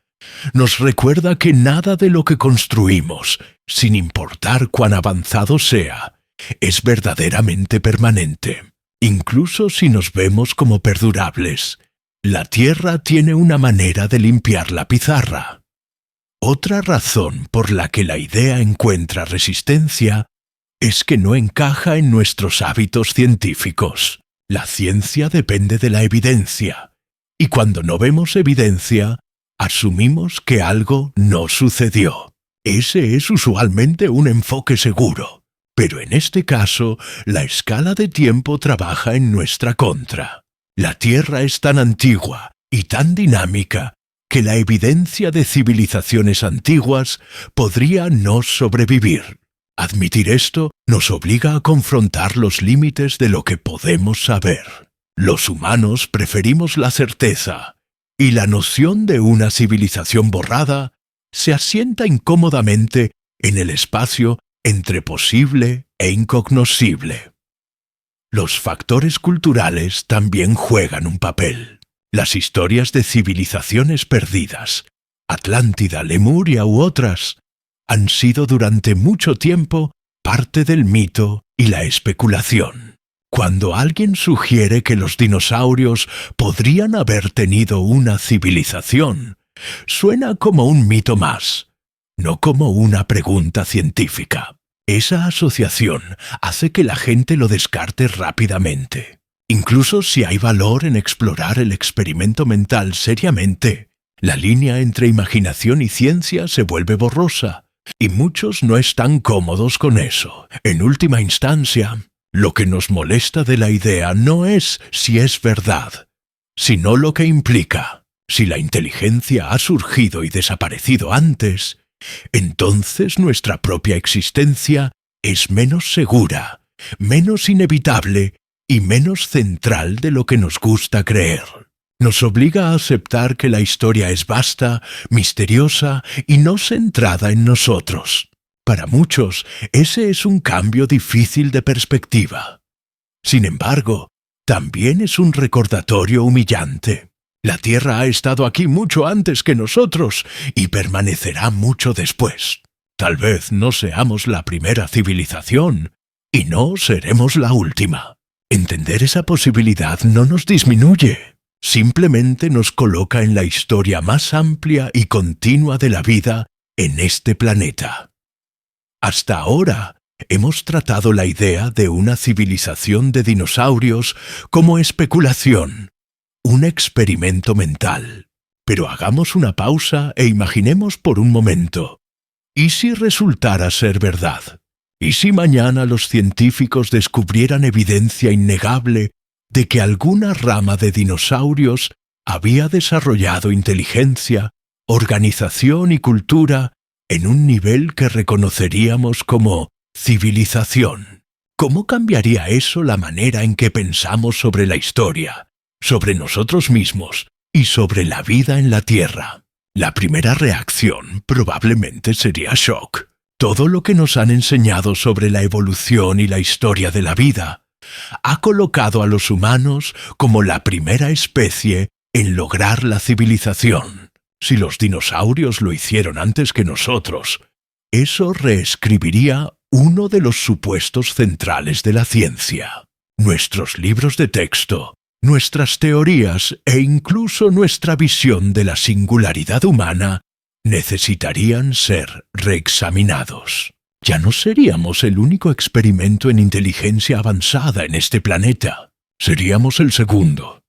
nos recuerda que nada de lo que construimos, sin importar cuán avanzado sea, es verdaderamente permanente. Incluso si nos vemos como perdurables, la Tierra tiene una manera de limpiar la pizarra. Otra razón por la que la idea encuentra resistencia es que no encaja en nuestros hábitos científicos. La ciencia depende de la evidencia, y cuando no vemos evidencia, asumimos que algo no sucedió. Ese es usualmente un enfoque seguro, pero en este caso, la escala de tiempo trabaja en nuestra contra. La Tierra es tan antigua y tan dinámica que la evidencia de civilizaciones antiguas podría no sobrevivir. Admitir esto nos obliga a confrontar los límites de lo que podemos saber. Los humanos preferimos la certeza, y la noción de una civilización borrada se asienta incómodamente en el espacio entre posible e incognoscible. Los factores culturales también juegan un papel. Las historias de civilizaciones perdidas, Atlántida, Lemuria u otras, han sido durante mucho tiempo parte del mito y la especulación. Cuando alguien sugiere que los dinosaurios podrían haber tenido una civilización, suena como un mito más, no como una pregunta científica. Esa asociación hace que la gente lo descarte rápidamente. Incluso si hay valor en explorar el experimento mental seriamente, la línea entre imaginación y ciencia se vuelve borrosa, y muchos no están cómodos con eso. En última instancia, lo que nos molesta de la idea no es si es verdad, sino lo que implica. Si la inteligencia ha surgido y desaparecido antes, entonces nuestra propia existencia es menos segura, menos inevitable y menos central de lo que nos gusta creer. Nos obliga a aceptar que la historia es vasta, misteriosa y no centrada en nosotros. Para muchos, ese es un cambio difícil de perspectiva. Sin embargo, también es un recordatorio humillante. La Tierra ha estado aquí mucho antes que nosotros y permanecerá mucho después. Tal vez no seamos la primera civilización y no seremos la última. Entender esa posibilidad no nos disminuye, simplemente nos coloca en la historia más amplia y continua de la vida en este planeta. Hasta ahora, hemos tratado la idea de una civilización de dinosaurios como especulación, un experimento mental. Pero hagamos una pausa e imaginemos por un momento. ¿Y si resultara ser verdad? ¿Y si mañana los científicos descubrieran evidencia innegable de que alguna rama de dinosaurios había desarrollado inteligencia, organización y cultura en un nivel que reconoceríamos como civilización? ¿Cómo cambiaría eso la manera en que pensamos sobre la historia, sobre nosotros mismos y sobre la vida en la Tierra? La primera reacción probablemente sería shock. Todo lo que nos han enseñado sobre la evolución y la historia de la vida ha colocado a los humanos como la primera especie en lograr la civilización. Si los dinosaurios lo hicieron antes que nosotros, eso reescribiría uno de los supuestos centrales de la ciencia. Nuestros libros de texto, nuestras teorías e incluso nuestra visión de la singularidad humana necesitarían ser reexaminados. Ya no seríamos el único experimento en inteligencia avanzada en este planeta. Seríamos el segundo.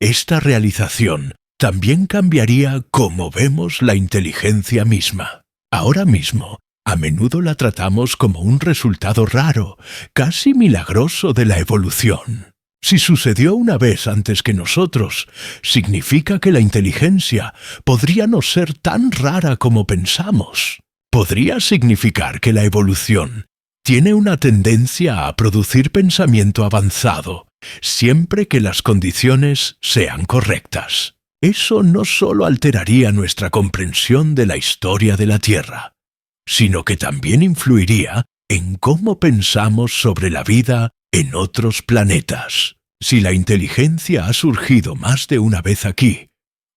Esta realización también cambiaría cómo vemos la inteligencia misma. Ahora mismo, a menudo la tratamos como un resultado raro, casi milagroso de la evolución. Si sucedió una vez antes que nosotros, significa que la inteligencia podría no ser tan rara como pensamos. Podría significar que la evolución tiene una tendencia a producir pensamiento avanzado, siempre que las condiciones sean correctas. Eso no solo alteraría nuestra comprensión de la historia de la Tierra, sino que también influiría en cómo pensamos sobre la vida en otros planetas. Si la inteligencia ha surgido más de una vez aquí,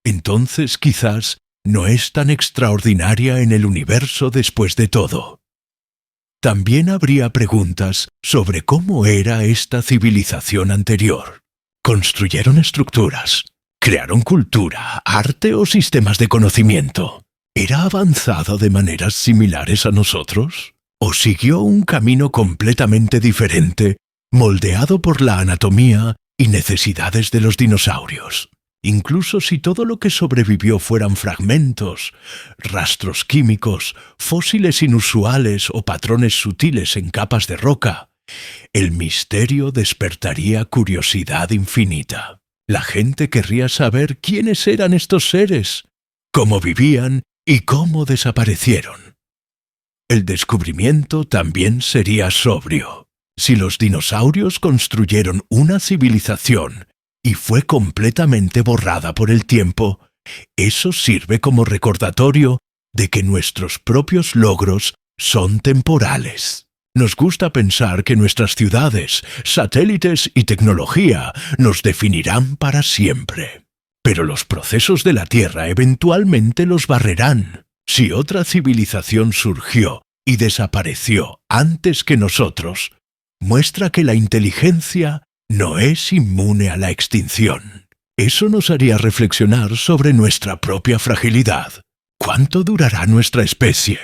entonces quizás no es tan extraordinaria en el universo después de todo. También habría preguntas sobre cómo era esta civilización anterior. ¿Construyeron estructuras? ¿Crearon cultura, arte o sistemas de conocimiento? ¿Era avanzada de maneras similares a nosotros? ¿O siguió un camino completamente diferente, moldeado por la anatomía y necesidades de los dinosaurios? Incluso si todo lo que sobrevivió fueran fragmentos, rastros químicos, fósiles inusuales o patrones sutiles en capas de roca, el misterio despertaría curiosidad infinita. La gente querría saber quiénes eran estos seres, cómo vivían y cómo desaparecieron. El descubrimiento también sería sobrio. Si los dinosaurios construyeron una civilización y fue completamente borrada por el tiempo, eso sirve como recordatorio de que nuestros propios logros son temporales. Nos gusta pensar que nuestras ciudades, satélites y tecnología nos definirán para siempre. Pero los procesos de la Tierra eventualmente los barrerán. Si otra civilización surgió y desapareció antes que nosotros, muestra que la inteligencia no es inmune a la extinción. Eso nos haría reflexionar sobre nuestra propia fragilidad. ¿Cuánto durará nuestra especie?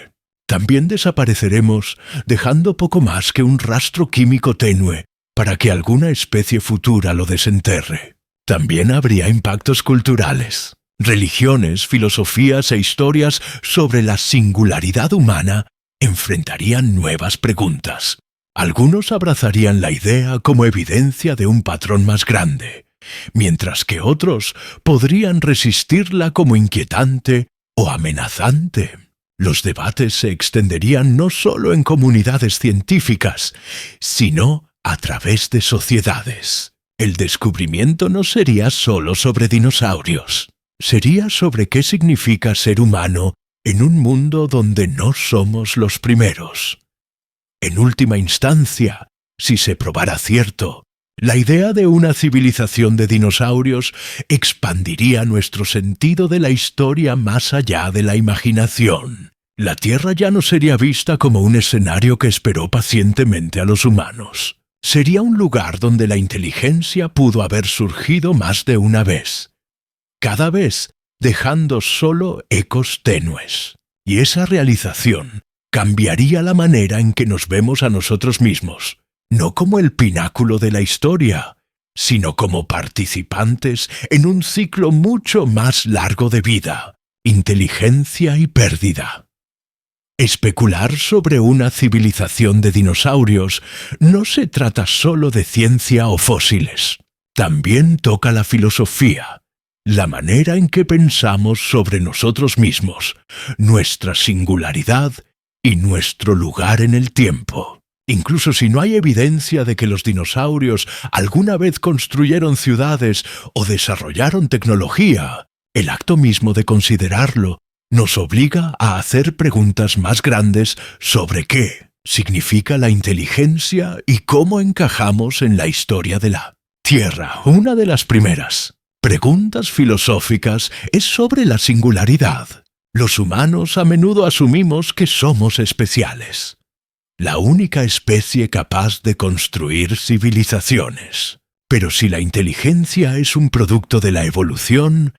También desapareceremos, dejando poco más que un rastro químico tenue para que alguna especie futura lo desenterre. También habría impactos culturales. Religiones, filosofías e historias sobre la singularidad humana enfrentarían nuevas preguntas. Algunos abrazarían la idea como evidencia de un patrón más grande, mientras que otros podrían resistirla como inquietante o amenazante. Los debates se extenderían no solo en comunidades científicas, sino a través de sociedades. El descubrimiento no sería solo sobre dinosaurios, sería sobre qué significa ser humano en un mundo donde no somos los primeros. En última instancia, si se probara cierto, la idea de una civilización de dinosaurios expandiría nuestro sentido de la historia más allá de la imaginación. La Tierra ya no sería vista como un escenario que esperó pacientemente a los humanos. Sería un lugar donde la inteligencia pudo haber surgido más de una vez, cada vez dejando solo ecos tenues. Y esa realización cambiaría la manera en que nos vemos a nosotros mismos, no como el pináculo de la historia, sino como participantes en un ciclo mucho más largo de vida, inteligencia y pérdida. Especular sobre una civilización de dinosaurios no se trata solo de ciencia o fósiles. También toca la filosofía, la manera en que pensamos sobre nosotros mismos, nuestra singularidad y nuestro lugar en el tiempo. Incluso si no hay evidencia de que los dinosaurios alguna vez construyeron ciudades o desarrollaron tecnología, el acto mismo de considerarlo nos obliga a hacer preguntas más grandes sobre qué significa la inteligencia y cómo encajamos en la historia de la Tierra. Una de las primeras preguntas filosóficas es sobre la singularidad. Los humanos a menudo asumimos que somos especiales, la única especie capaz de construir civilizaciones. Pero si la inteligencia es un producto de la evolución,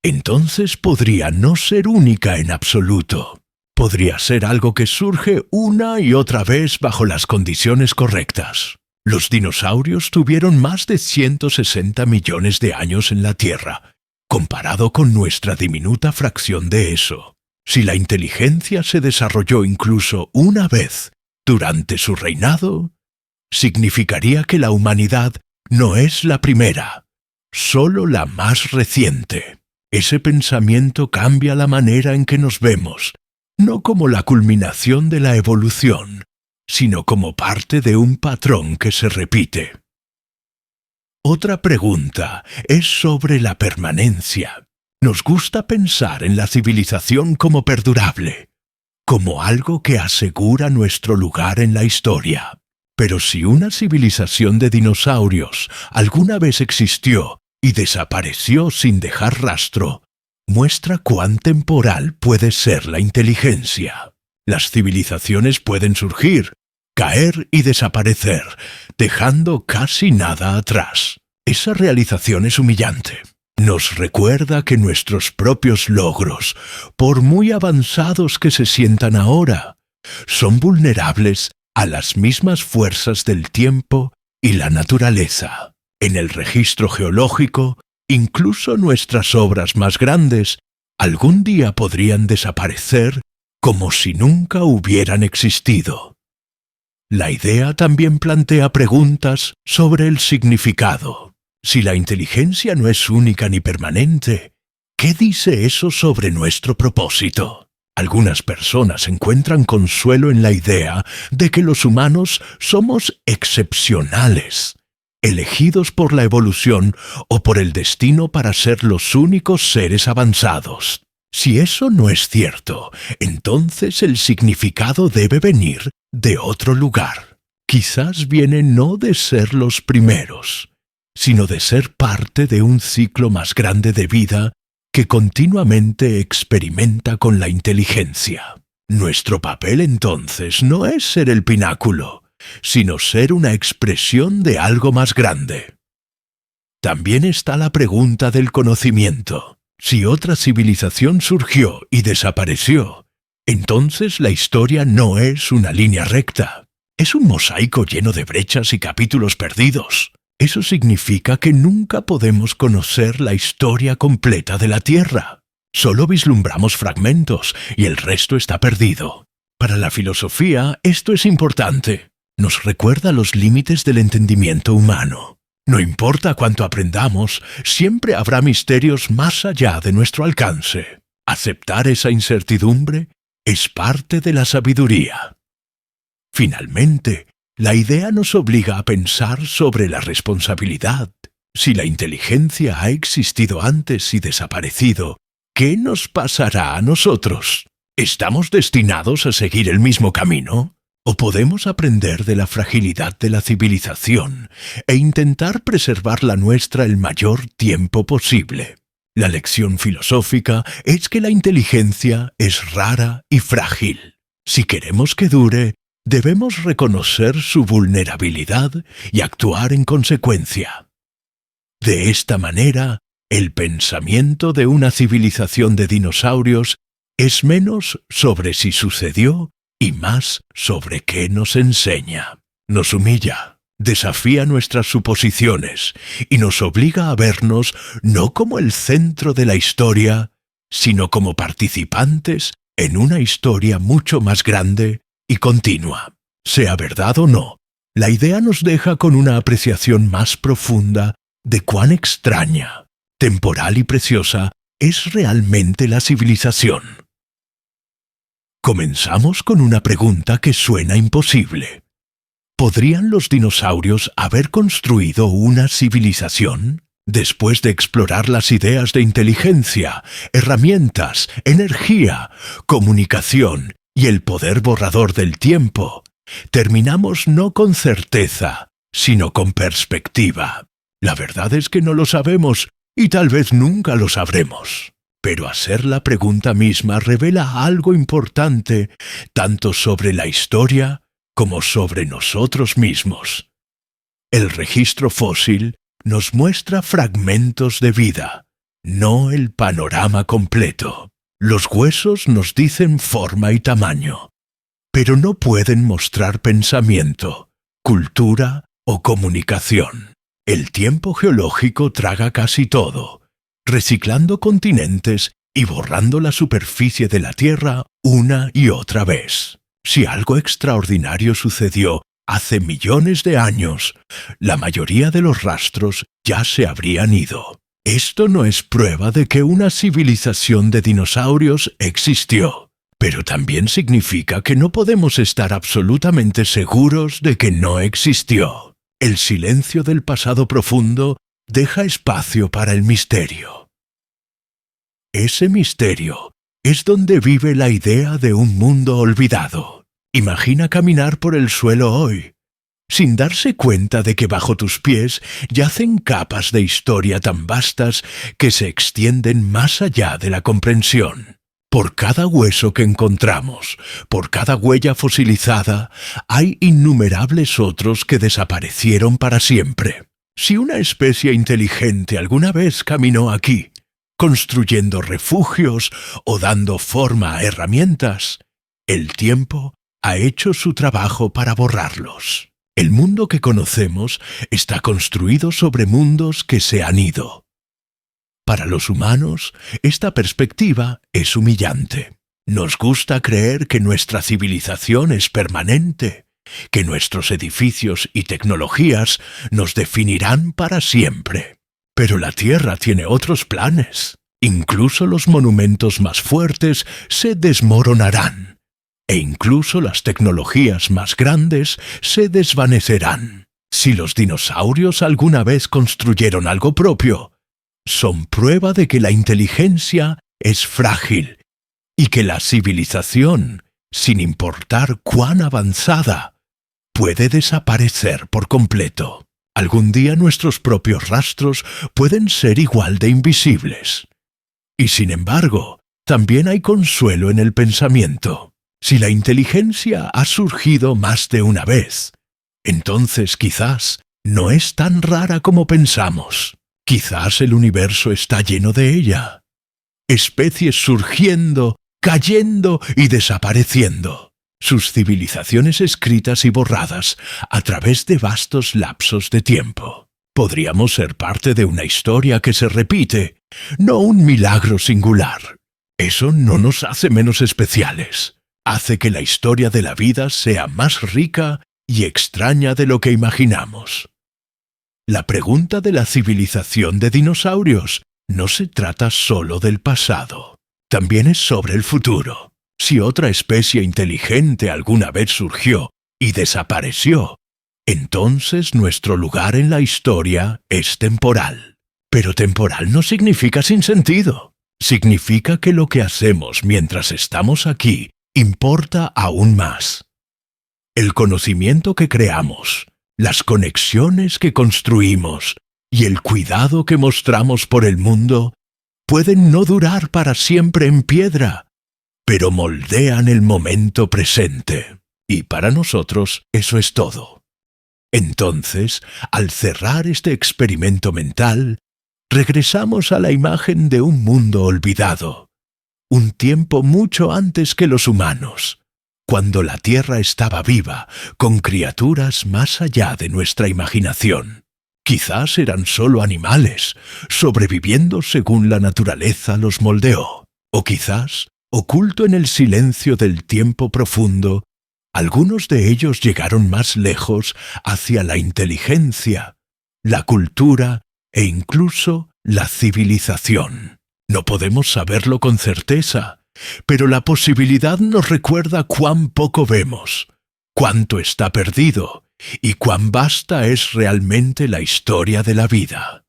entonces podría no ser única en absoluto. Podría ser algo que surge una y otra vez bajo las condiciones correctas. Los dinosaurios tuvieron más de 160 millones de años en la Tierra, comparado con nuestra diminuta fracción de eso. Si la inteligencia se desarrolló incluso una vez durante su reinado, significaría que la humanidad no es la primera, solo la más reciente. Ese pensamiento cambia la manera en que nos vemos, no como la culminación de la evolución, sino como parte de un patrón que se repite. Otra pregunta es sobre la permanencia. Nos gusta pensar en la civilización como perdurable, como algo que asegura nuestro lugar en la historia. Pero si una civilización de dinosaurios alguna vez existió y desapareció sin dejar rastro, muestra cuán temporal puede ser la inteligencia. Las civilizaciones pueden surgir, caer y desaparecer, dejando casi nada atrás. Esa realización es humillante. Nos recuerda que nuestros propios logros, por muy avanzados que se sientan ahora, son vulnerables a las mismas fuerzas del tiempo y la naturaleza. En el registro geológico, incluso nuestras obras más grandes algún día podrían desaparecer como si nunca hubieran existido. La idea también plantea preguntas sobre el significado. Si la inteligencia no es única ni permanente, ¿Qué dice eso sobre nuestro propósito? Algunas personas encuentran consuelo en la idea de que los humanos somos excepcionales, elegidos por la evolución o por el destino para ser los únicos seres avanzados. Si eso no es cierto, entonces el significado debe venir de otro lugar. Quizás viene no de ser los primeros, sino de ser parte de un ciclo más grande de vida que continuamente experimenta con la inteligencia. Nuestro papel entonces no es ser el pináculo, sino ser una expresión de algo más grande. También está la pregunta del conocimiento. Si otra civilización surgió y desapareció, entonces la historia no es una línea recta. Es un mosaico lleno de brechas y capítulos perdidos. Eso significa que nunca podemos conocer la historia completa de la Tierra. Solo vislumbramos fragmentos y el resto está perdido. Para la filosofía, esto es importante. Nos recuerda los límites del entendimiento humano. No importa cuánto aprendamos, siempre habrá misterios más allá de nuestro alcance. Aceptar esa incertidumbre es parte de la sabiduría. Finalmente, la idea nos obliga a pensar sobre la responsabilidad. Si la inteligencia ha existido antes y desaparecido, ¿qué nos pasará a nosotros? ¿Estamos destinados a seguir el mismo camino? ¿O podemos aprender de la fragilidad de la civilización e intentar preservar la nuestra el mayor tiempo posible? La lección filosófica es que la inteligencia es rara y frágil. Si queremos que dure, debemos reconocer su vulnerabilidad y actuar en consecuencia. De esta manera, el pensamiento de una civilización de dinosaurios es menos sobre si sucedió y más sobre qué nos enseña. Nos humilla, desafía nuestras suposiciones y nos obliga a vernos no como el centro de la historia, sino como participantes en una historia mucho más grande y continua. Sea verdad o no, la idea nos deja con una apreciación más profunda de cuán extraña, temporal y preciosa es realmente la civilización. Comenzamos con una pregunta que suena imposible. ¿Podrían los dinosaurios haber construido una civilización? Después de explorar las ideas de inteligencia, herramientas, energía, comunicación y el poder borrador del tiempo, terminamos no con certeza, sino con perspectiva. La verdad es que no lo sabemos y tal vez nunca lo sabremos. Pero hacer la pregunta misma revela algo importante tanto sobre la historia como sobre nosotros mismos. El registro fósil nos muestra fragmentos de vida, no el panorama completo. Los huesos nos dicen forma y tamaño, pero no pueden mostrar pensamiento, cultura o comunicación. El tiempo geológico traga casi todo, reciclando continentes y borrando la superficie de la Tierra una y otra vez. Si algo extraordinario sucedió hace millones de años, la mayoría de los rastros ya se habrían ido. Esto no es prueba de que una civilización de dinosaurios existió, pero también significa que no podemos estar absolutamente seguros de que no existió. El silencio del pasado profundo deja espacio para el misterio. Ese misterio es donde vive la idea de un mundo olvidado. Imagina caminar por el suelo hoy, sin darse cuenta de que bajo tus pies yacen capas de historia tan vastas que se extienden más allá de la comprensión. Por cada hueso que encontramos, por cada huella fosilizada, hay innumerables otros que desaparecieron para siempre. Si una especie inteligente alguna vez caminó aquí, construyendo refugios o dando forma a herramientas, el tiempo ha hecho su trabajo para borrarlos. El mundo que conocemos está construido sobre mundos que se han ido. Para los humanos, esta perspectiva es humillante. Nos gusta creer que nuestra civilización es permanente, que nuestros edificios y tecnologías nos definirán para siempre. Pero la Tierra tiene otros planes. Incluso los monumentos más fuertes se desmoronarán, e incluso las tecnologías más grandes se desvanecerán. Si los dinosaurios alguna vez construyeron algo propio, son prueba de que la inteligencia es frágil y que la civilización, sin importar cuán avanzada, puede desaparecer por completo. Algún día nuestros propios rastros pueden ser igual de invisibles. Y sin embargo, también hay consuelo en el pensamiento. Si la inteligencia ha surgido más de una vez, entonces quizás no es tan rara como pensamos. Quizás el universo está lleno de ella. Especies surgiendo, cayendo y desapareciendo. Sus civilizaciones escritas y borradas a través de vastos lapsos de tiempo. Podríamos ser parte de una historia que se repite, no un milagro singular. Eso no nos hace menos especiales. Hace que la historia de la vida sea más rica y extraña de lo que imaginamos. La pregunta de la civilización de dinosaurios no se trata solo del pasado, también es sobre el futuro. Si otra especie inteligente alguna vez surgió y desapareció, entonces nuestro lugar en la historia es temporal. Pero temporal no significa sin sentido. Significa que lo que hacemos mientras estamos aquí importa aún más. El conocimiento que creamos, las conexiones que construimos y el cuidado que mostramos por el mundo pueden no durar para siempre en piedra, pero moldean el momento presente. Y para nosotros eso es todo. Entonces, al cerrar este experimento mental, regresamos a la imagen de un mundo olvidado, un tiempo mucho antes que los humanos, cuando la Tierra estaba viva, con criaturas más allá de nuestra imaginación. Quizás eran solo animales, sobreviviendo según la naturaleza los moldeó. O quizás, oculto en el silencio del tiempo profundo, algunos de ellos llegaron más lejos hacia la inteligencia, la cultura e incluso la civilización. No podemos saberlo con certeza, pero la posibilidad nos recuerda cuán poco vemos, cuánto está perdido y cuán vasta es realmente la historia de la vida.